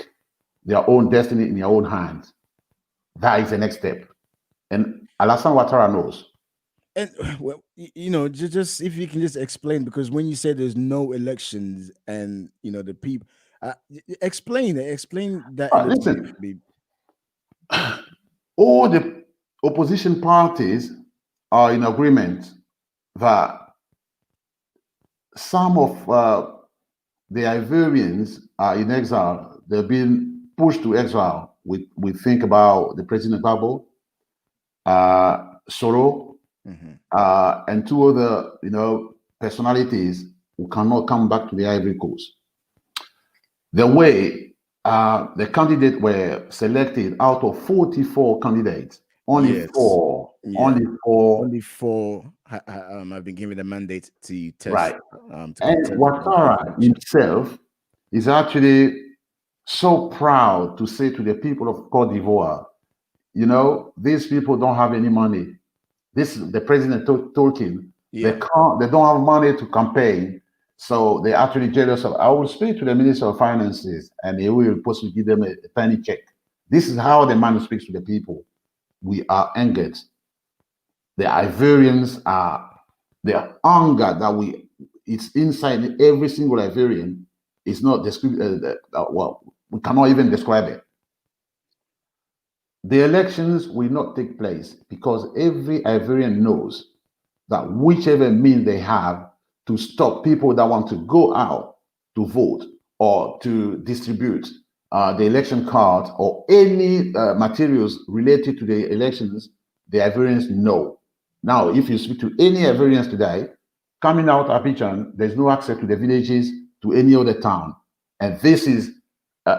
their own destiny in their own hands. That is the next step. And Alassane Ouattara knows. And well, just if you can just explain, because when you say there's no elections and the people, explain that. Listen, all the opposition parties are in agreement that some of the Ivorians are in exile. They've been pushed to exile. We think about the President Gbagbo, Soro, and two other personalities who cannot come back to the Ivory Coast. The way the candidates were selected out of 44 candidates, only four have been given the mandate to test. Right. And Ouattara himself is actually so proud to say to the people of Côte d'Ivoire, these people don't have any money. This is the president told him. Yeah. They don't have money to campaign. So they're actually jealous of. I will speak to the Minister of Finances and he will possibly give them a tiny check. This is how the man speaks to the people. We are angered. The Ivorians are, their anger that it's inside every single Ivorian. It's not we cannot even describe it. The elections will not take place because every Ivorian knows that whichever means they have to stop people that want to go out to vote or to distribute the election card or any materials related to the elections, the Ivorians know. Now, if you speak to any Ivorians today, coming out of Abidjan, there's no access to the villages, to any other town. And this is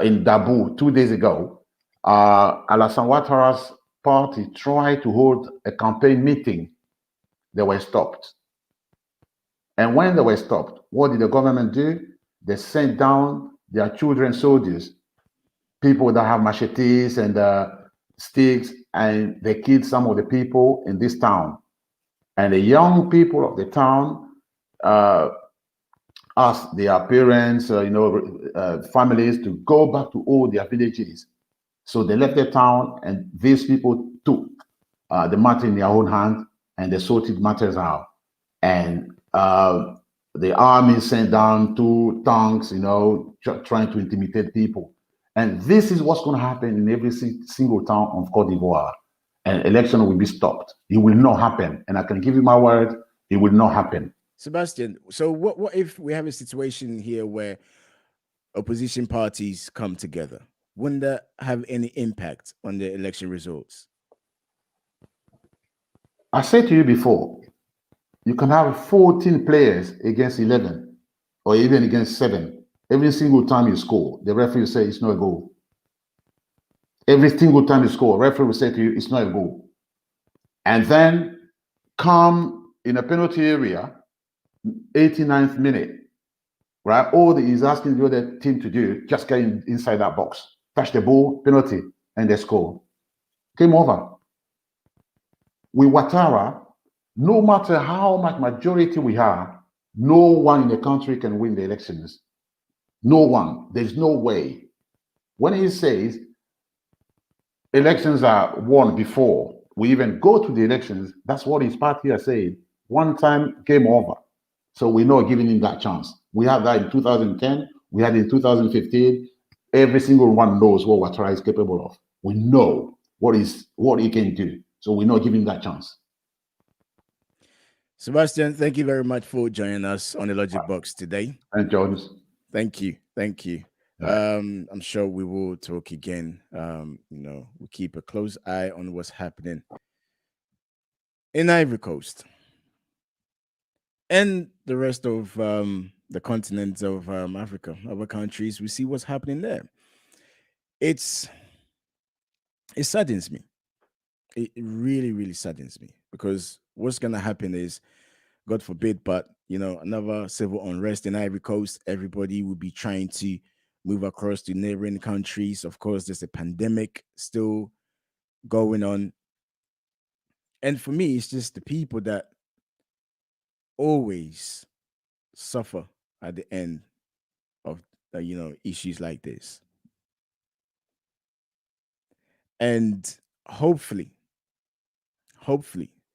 in Dabou 2 days ago. Alassane Ouattara's party tried to hold a campaign meeting. They were stopped. And when they were stopped, what did the government do? They sent down their children soldiers, people that have machetes and sticks, and they killed some of the people in this town. And the young people of the town uh, asked their parents, families to go back to all their villages. So they left the town, and these people took the matter in their own hand, and they sorted matters out. And the army sent down 2 tanks, trying to intimidate people. And this is what's going to happen in every single town of Cote d'Ivoire. An election will be stopped. It will not happen. And I can give you my word, it will not happen. Sebastian, so what if we have a situation here where opposition parties come together? Wouldn't that have any impact on the election results? I said to you before, you can have 14 players against 11 or even against 7. Every single time you score, the referee will say it's not a goal. Every single time you score, referee will say to you it's not a goal. And then come in a penalty area, 89th minute, right? All that he's asking the other team to do, just get inside that box, touch the ball, penalty, and they score. Game over. With Ouattara, no matter how much majority we have, no one in the country can win the elections. No one. There's no way. When he says elections are won before we even go to the elections, that's what his party are saying. One time, game over. So we're not giving him that chance. We had that in 2010. We had it in 2015. Every single one knows what Ouattara is capable of. We know what he can do. So we're not giving that chance. Sebastian, thank you very much for joining us on the Logic Box today. And Jones. Thank you. Thank you. I'm sure we will talk again. We keep a close eye on what's happening in Ivory Coast and the rest of the continent of Africa, other countries. We see what's happening there. It saddens me. It really, really saddens me, because what's going to happen is, God forbid, but another civil unrest in Ivory Coast. Everybody will be trying to move across to neighboring countries. Of course, there's a pandemic still going on. And for me, it's just the people that always suffer at the end of issues like this. And hopefully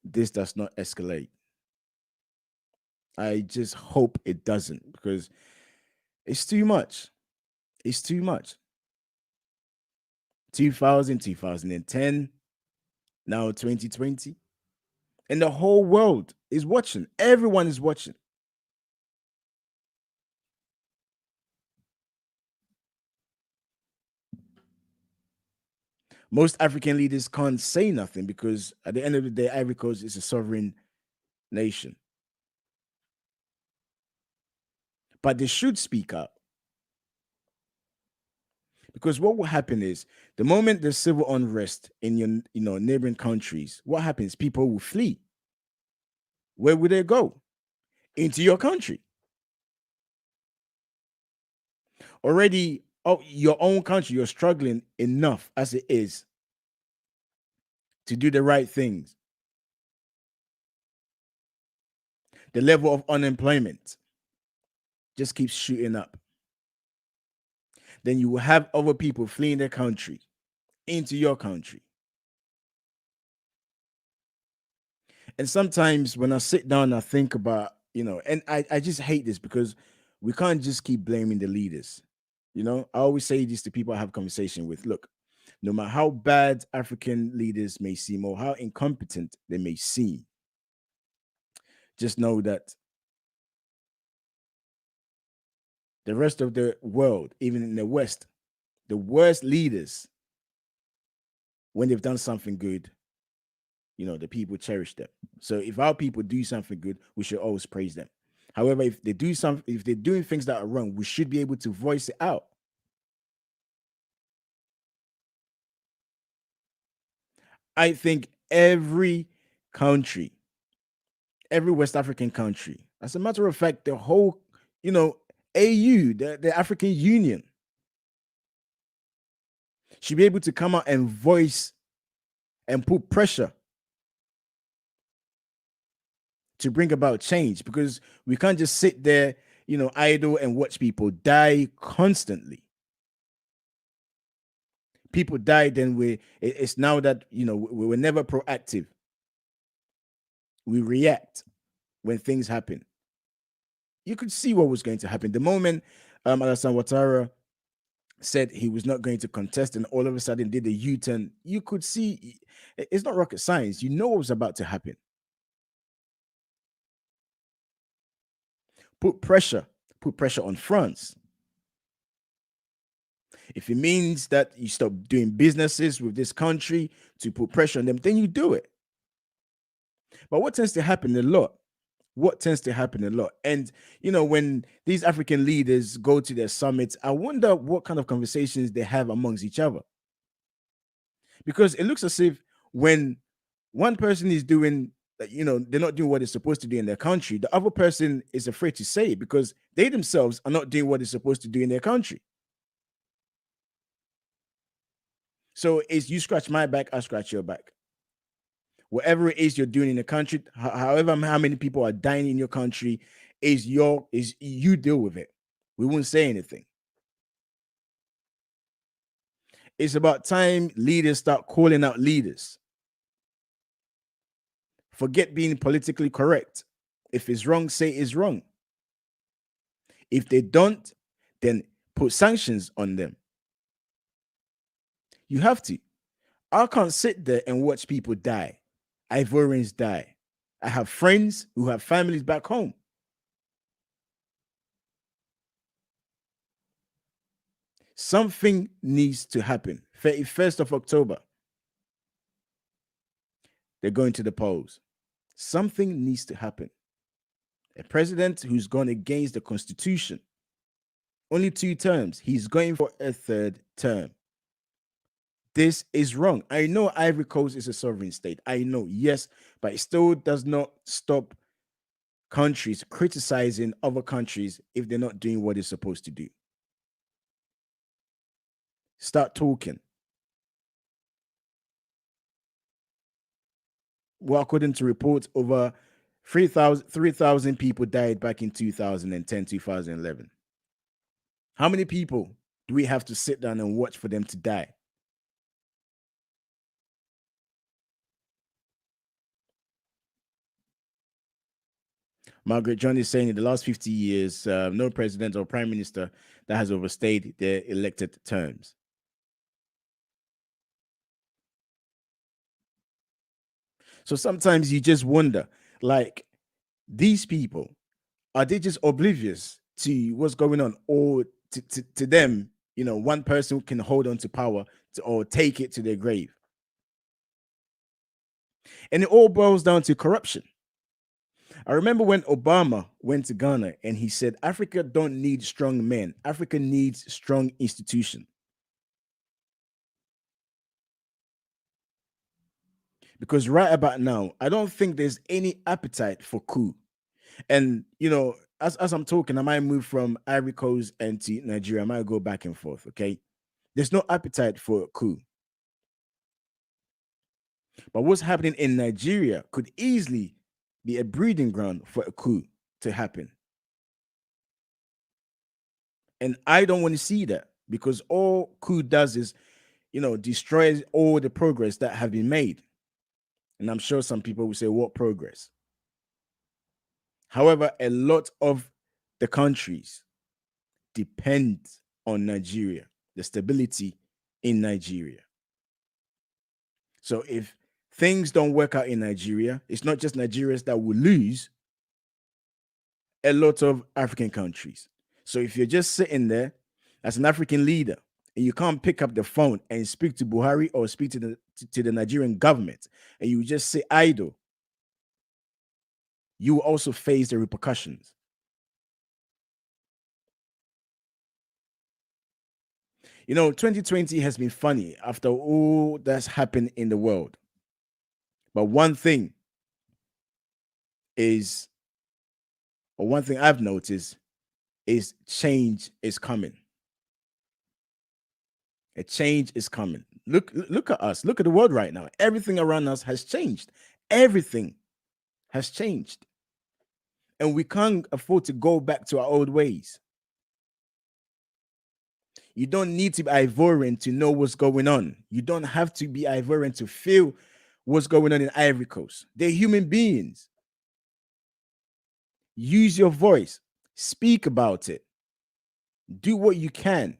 this does not escalate. I just hope it doesn't, because it's too much. It's too much. 2000, 2010, now 2020. And the whole world is watching. Everyone is watching. Most African leaders can't say nothing, because at the end of the day, Ivory Coast is a sovereign nation. But they should speak up. Because what will happen is, the moment there's civil unrest in your neighboring countries, what happens? People will flee. Where would they go? Into your country. Already, your own country, you're struggling enough as it is to do the right things. The level of unemployment just keeps shooting up. Then you will have other people fleeing their country into your country. And sometimes when I sit down, I think about, and I just hate this, because we can't just keep blaming the leaders. I always say this to people I have conversation with. Look, no matter how bad African leaders may seem, or how incompetent they may seem, just know that the rest of the world, even in the West, the worst leaders, when they've done something good, the people cherish them. So if our people do something good, we should always praise them. However, if they're doing things that are wrong, we should be able to voice it out. I think every country, every West African country, as a matter of fact, the whole, AU, the African Union, should be able to come out and voice and put pressure to bring about change, because we can't just sit there, idle and watch people die constantly. People die, then it's now that, we're never proactive. We react when things happen. You could see what was going to happen. The moment Alassane Ouattara said he was not going to contest and all of a sudden did a U-turn, you could see it's not rocket science. You know what was about to happen. Put pressure on France. If it means that you stop doing businesses with this country to put pressure on them, then you do it. But what tends to happen a lot? And, when these African leaders go to their summits, I wonder what kind of conversations they have amongst each other. Because it looks as if when one person is doing, they're not doing what they're supposed to do in their country, the other person is afraid to say it because they themselves are not doing what they're supposed to do in their country. So it's you scratch my back, I scratch your back. Whatever it is you're doing in the country, however how many people are dying in your country, is you deal with it. We won't say anything. It's about time leaders start calling out leaders. Forget being politically correct. If it's wrong, say it's wrong. If they don't, then put sanctions on them. You have to. I can't sit there and watch people die. Ivorians die. I have friends who have families back home. Something needs to happen. 31st of October, they're going to the polls. Something needs to happen. A president who's gone against the Constitution. Only 2 terms. He's going for a 3rd term. This is wrong. I know Ivory Coast is a sovereign state. I know, yes, but it still does not stop countries criticizing other countries if they're not doing what they're supposed to do. Start talking. Well, according to reports, over 3,000 people died back in 2010, 2011. How many people do we have to sit down and watch for them to die? Margaret John is saying in the last 50 years, no president or prime minister that has overstayed their elected terms. So sometimes you just wonder, like, these people, are they just oblivious to what's going on? Or to them, one person can hold on to power or take it to their grave. And it all boils down to corruption. I remember when Obama went to Ghana and he said, Africa don't need strong men. Africa needs strong institutions. Because right about now, I don't think there's any appetite for coup. And, as I'm talking, I might move from Ivory Coast and to Nigeria. I might go back and forth, okay? There's no appetite for a coup. But what's happening in Nigeria could easily be a breeding ground for a coup to happen. And I don't want to see that, because all coup does is, destroys all the progress that have been made. And I'm sure some people will say, what progress? However, a lot of the countries depend on Nigeria, the stability in Nigeria. So if things don't work out in Nigeria, it's not just Nigerians that will lose, a lot of African countries. So if you're just sitting there as an African leader and you can't pick up the phone and speak to Buhari or speak to the Nigerian government, and you just sit idle, you will also face the repercussions. 2020 has been funny after all that's happened in the world. But one thing I've noticed is change is coming. A change is coming. Look at us. Look at the world right now. Everything around us has changed. Everything has changed. And we can't afford to go back to our old ways. You don't need to be Ivorian to know what's going on. You don't have to be Ivorian to feel what's going on in Ivory Coast. They're human beings. Use your voice. Speak about it. Do what you can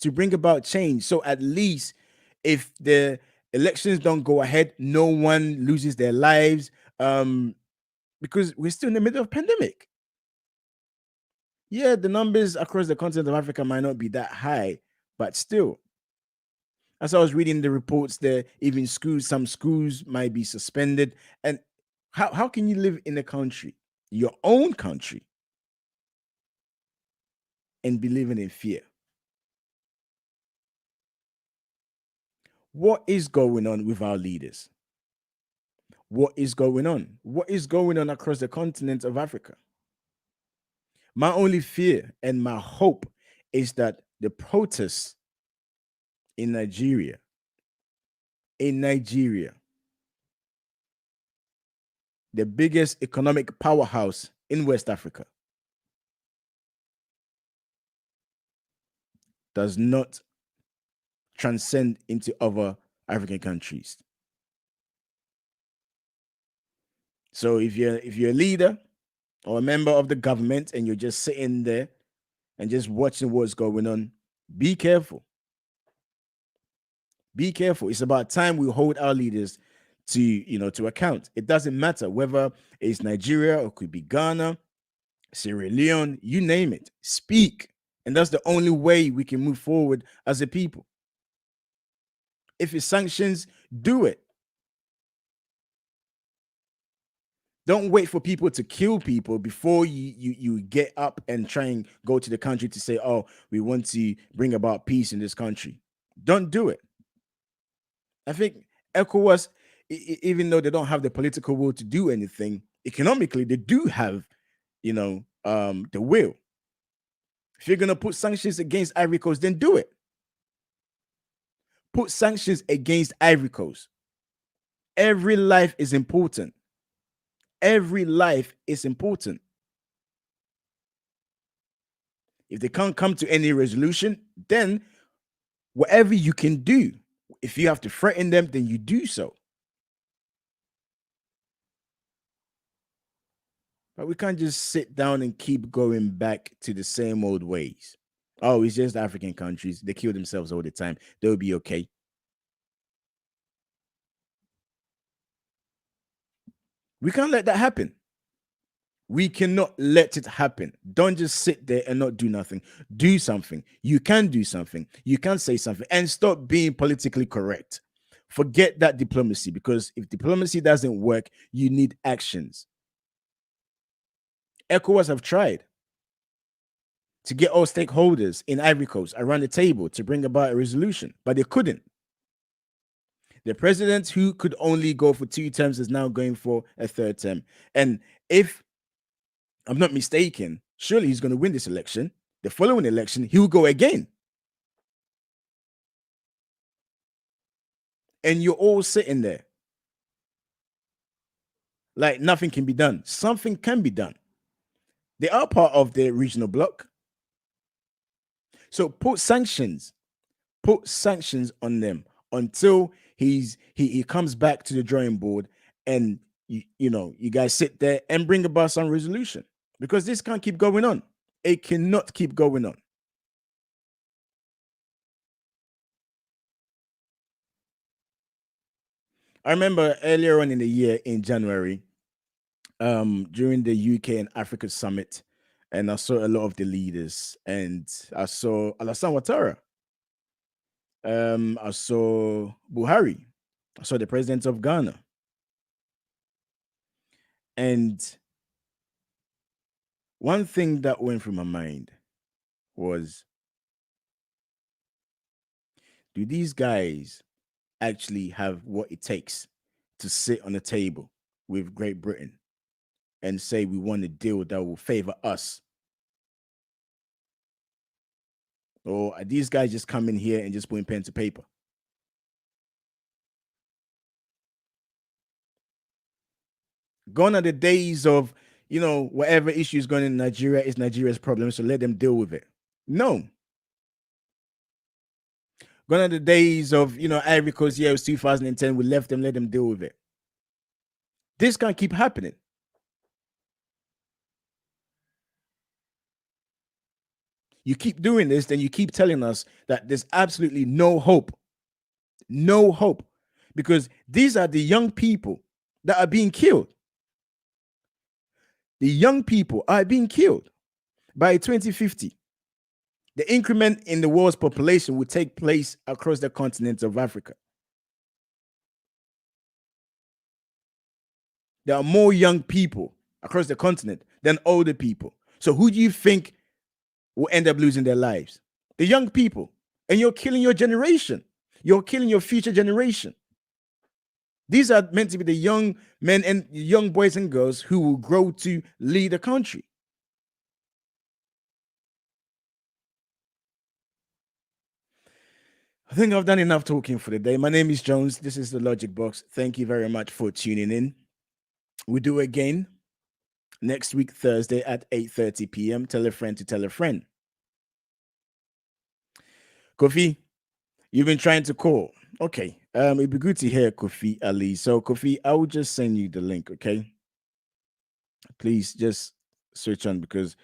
to bring about change. So at least if the elections don't go ahead, no one loses their lives. Because we're still in the middle of a pandemic. Yeah, the numbers across the continent of Africa might not be that high, but still. As I was reading the reports there, even some schools might be suspended. And how can you live in a country, your own country, and be living in fear? What is going on with our leaders? What is going on? What is going on across the continent of Africa? My only fear and my hope is that the protests in Nigeria, the biggest economic powerhouse in West Africa, does not transcend into other African countries. So if you're a leader or a member of the government and you're just sitting there and just watching what's going on, be careful. Be careful. It's about time we hold our leaders to account. It doesn't matter whether it's Nigeria or could be Ghana, Sierra Leone, you name it. Speak. And that's the only way we can move forward as a people. If it's sanctions, do it. Don't wait for people to kill people before you get up and try and go to the country to say, oh, we want to bring about peace in this country. Don't do it. I think ECOWAS, even though they don't have the political will to do anything, economically, they do have, the will. If you're going to put sanctions against Ivory Coast, then do it. Put sanctions against Ivory Coast. Every life is important. Every life is important. If they can't come to any resolution, then whatever you can do, if you have to threaten them, then you do so. But we can't just sit down and keep going back to the same old ways. Oh, it's just African countries. They kill themselves all the time. They'll be okay. We can't let that happen. We cannot let it happen. Don't just sit there and not do nothing. Do something. You can do something. You can say something and stop being politically correct. Forget that diplomacy, because if diplomacy doesn't work, you need actions. ECOWAS have tried to get all stakeholders in Ivory Coast around the table to bring about a resolution, but they couldn't. The president, who could only go for 2 terms, is now going for a 3rd term. And if I'm not mistaken, surely he's going to win this election. The following election, he will go again. And you're all sitting there like nothing can be done. Something can be done. They are part of the regional bloc. So put sanctions on them until he comes back to the drawing board, and you guys sit there and bring about some resolution, because this can't keep going on. It cannot keep going on. I remember earlier on in the year, in January, during the UK and Africa summit, and I saw a lot of the leaders, and I saw Alassane Ouattara. I saw Buhari. I saw the president of Ghana. And one thing that went through my mind was, do these guys actually have what it takes to sit on a table with Great Britain and say we want a deal that will favor us Or are these guys just coming here and just putting pen to paper? Gone are the days of, whatever issues going in Nigeria is Nigeria's problem, so let them deal with it. No. Gone are the days of, Ivory Coast, yeah, it was 2010, we left them, let them deal with it. This can't keep happening. You keep doing this, then you keep telling us that there's absolutely no hope. No hope. Because these are the young people that are being killed. The young people are being killed. By 2050, the increment in the world's population will take place across the continent of Africa. There are more young people across the continent than older people. So who do you think will end up losing their lives? The young people. And you're killing your generation. You're killing your future generation. These are meant to be the young men and young boys and girls who will grow to lead the country. I think I've done enough talking for the day. My name is Jones. This is the Logic Box. Thank you very much for tuning in. We do again next week, Thursday at 8:30 p.m. Tell a friend to tell a friend. Kofi, you've been trying to call. Okay. It'd be good to hear Kofi Ali. So, Kofi, I will just send you the link, okay? Please just switch on, because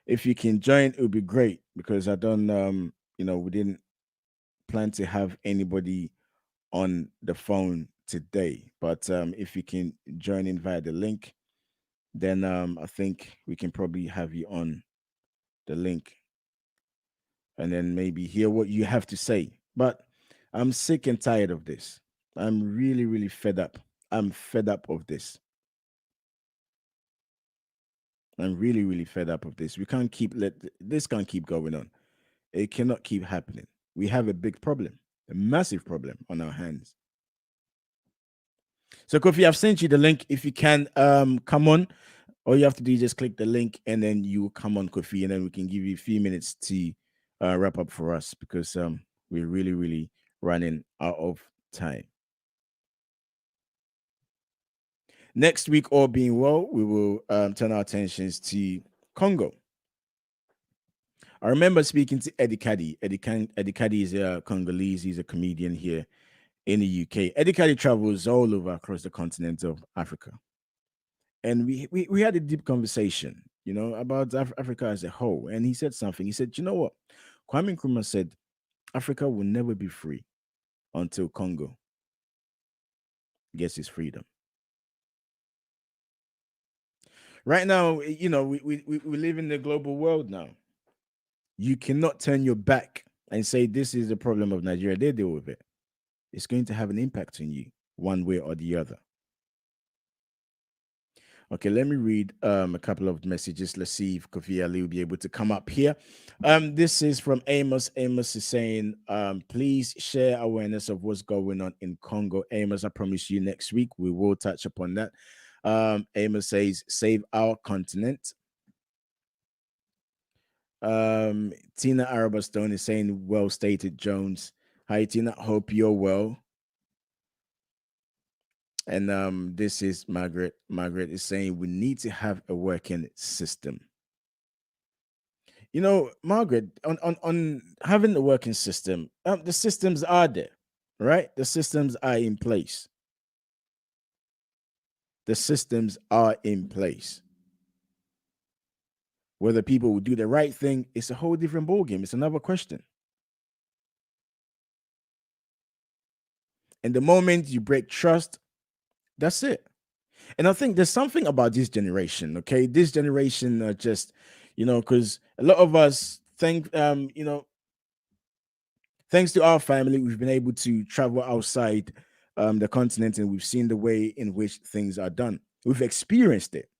if you can join, it would be great, because I don't we didn't plan to have anybody on the phone today. But if you can join in via the link, then I think we can probably have you on the link and then maybe hear what you have to say. But I'm sick and tired of this. I'm really, really fed up. I'm fed up of this. I'm really, really fed up of this. We can't this can't keep going on. It cannot keep happening. We have a big problem, a massive problem on our hands. So Kofi, I've sent you the link. If you can come on, all you have to do is just click the link and then you come on, Kofi, and then we can give you a few minutes to wrap up for us, because we're really, really running out of time. Next week, all being well, we will turn our attentions to Congo. I remember speaking to Eddie Caddy. Eddie Caddy is a Congolese. He's a comedian here in the UK. Eddie Caddy travels all over across the continent of Africa. And we had a deep conversation, about Africa as a whole. And he said something. He said, you know what? Kwame Nkrumah said, Africa will never be free until Congo gets its freedom. Right now, we live in the global world now. You cannot turn your back and say this is the problem of Nigeria. They deal with it. It's going to have an impact on you one way or the other. Okay, let me read a couple of messages. Let's see if Kofi Ali will be able to come up here. This is from Amos. Amos is saying, please share awareness of what's going on in Congo. Amos, I promise you next week we will touch upon that. Amos says, save our continent. Tina Arabastone is saying, well stated, Jones. Hi, Tina. Hope you're well. And this is Margaret. Margaret is saying we need to have a working system. Margaret, on having a working system, the systems are there, right? The systems are in place. The systems are in place. Whether people will do the right thing, it's a whole different ballgame. It's another question. And the moment you break trust, that's it. And I think there's something about this generation, okay? This generation are just, because a lot of us think, thanks to our family, we've been able to travel outside the continent, and we've seen the way in which things are done. We've experienced it.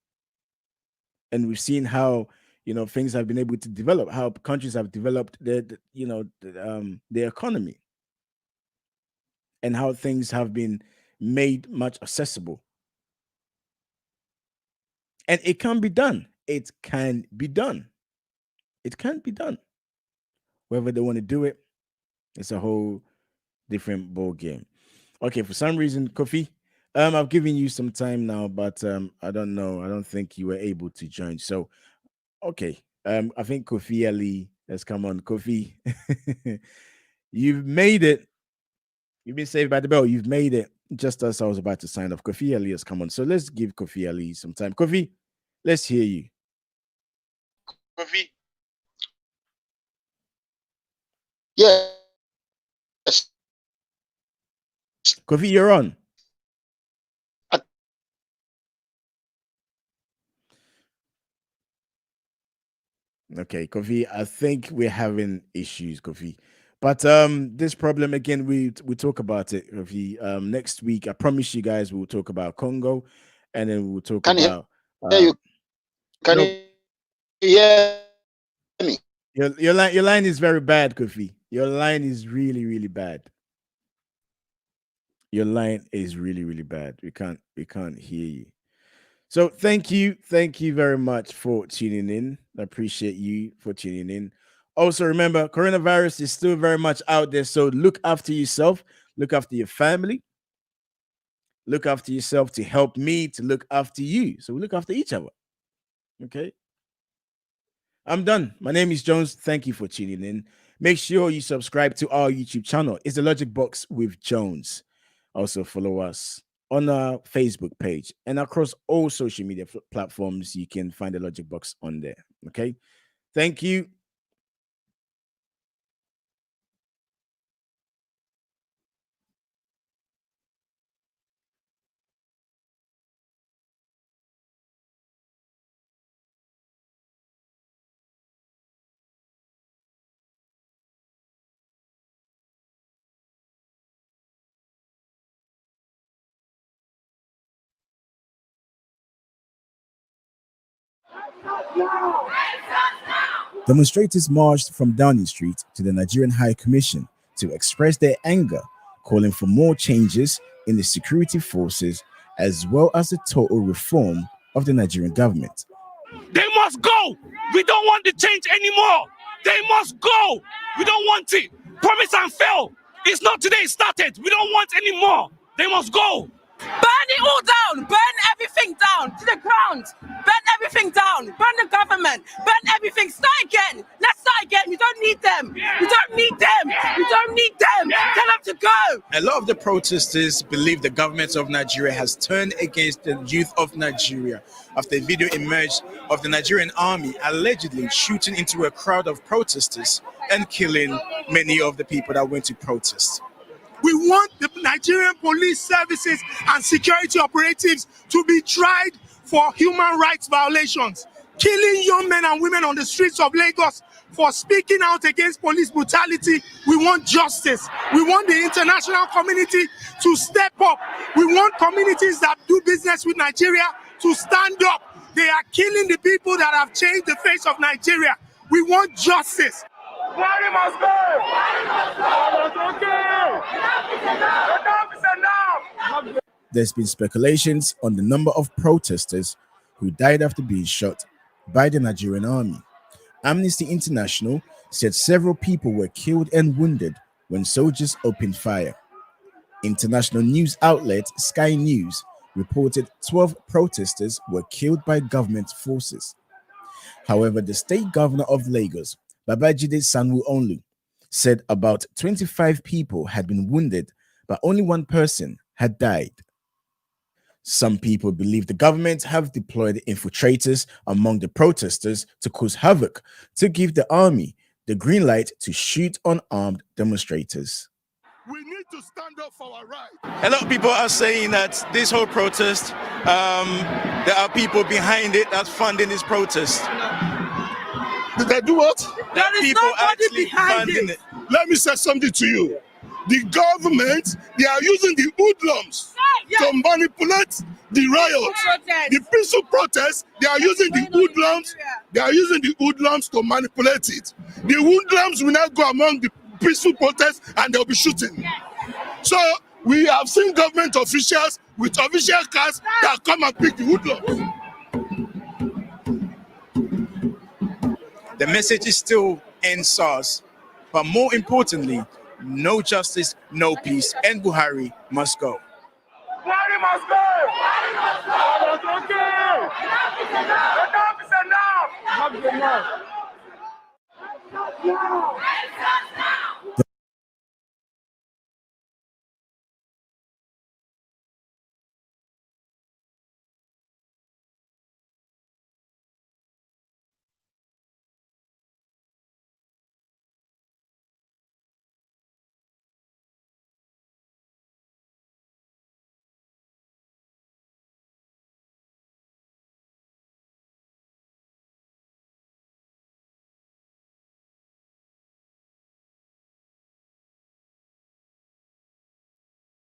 And we've seen how, things have been able to develop, how countries have developed their economy, and how things have been made much accessible. And it can be done. It can be done. It can be done. Whether they want to do it, it's a whole different ball game. Okay, for some reason, Kofi, I've given you some time now, but I don't know. I don't think you were able to join. So, okay, I think Kofi Ali has come on. Kofi, you've made it. You've been saved by the bell. You've made it. Just as I was about to sign off, Kofi Ali has come on. So let's give Kofi Ali some time. Kofi, let's hear you. Kofi. Yes. Kofi, you're on. Okay, Kofi, I think we're having issues, Kofi. But this problem again, we talk about it, Kofi. Next week, I promise you guys, we'll talk about Congo, and then we'll talk about. Can you hear me? Your line is very bad, Kofi. Your line is really, really bad. Your line is really, really bad. We can't hear you. So thank you very much for tuning in. I appreciate you for tuning in. Also, remember, coronavirus is still very much out there. So look after yourself, look after your family, look after yourself to help me to look after you. So we look after each other. Okay. I'm done. My name is Jones. Thank you for tuning in. Make sure you subscribe to our YouTube channel. It's the Logic Box with Jones. Also follow us on our Facebook page and across all social media platforms. You can find the Logic Box on there. Okay. Thank you. Demonstrators marched from Downing Street to the Nigerian High Commission to express their anger, calling for more changes in the security forces as well as the total reform of the Nigerian government. They must go. We don't want the change anymore. They must go. We don't want it. Promise and fail. It's not today it started. We don't want anymore. They must go. Burn it all down. Burn everything down to the ground. Burn everything down. Burn the government. Burn everything. Start again. Let's start again. We don't need them. We don't need them. We don't need them. Tell them to go. A lot of the protesters believe the government of Nigeria has turned against the youth of Nigeria after a video emerged of the Nigerian army allegedly shooting into a crowd of protesters and killing many of the people that went to protest. We want the Nigerian police services and security operatives to be tried for human rights violations, killing young men and women on the streets of Lagos for speaking out against police brutality. We want justice. We want the international community to step up. We want communities that do business with Nigeria to stand up. They are killing the people that have changed the face of Nigeria. We want justice. Buhari must go! Enough is enough! There's been speculations on the number of protesters who died after being shot by the Nigerian army. Amnesty International said several people were killed and wounded when soldiers opened fire. International news outlet Sky News reported 12 protesters were killed by government forces. However, the state governor of Lagos, Babajide Sanwo-Olu, said about 25 people had been wounded, but only one person had died. Some people believe the government have deployed infiltrators among the protesters to cause havoc, to give the army the green light to shoot unarmed demonstrators. We need to stand up for our rights. A lot of people are saying that this whole protest, there are people behind it that's funding this protest. Did they do what? There is People nobody actually behind funding it. Let me say something to you. The government, they are using the hoodlums to manipulate the riots. The peaceful protests, they are using the hoodlums. They are using the hoodlums to manipulate it. The hoodlums will now go among the peaceful protests and they'll be shooting. So we have seen government officials with official cars that come and pick the hoodlums. The message is still end SARS. But more importantly, no justice, no peace, and Buhari must go. Buhari must go! Buhari must go! Enough is enough! Enough is enough!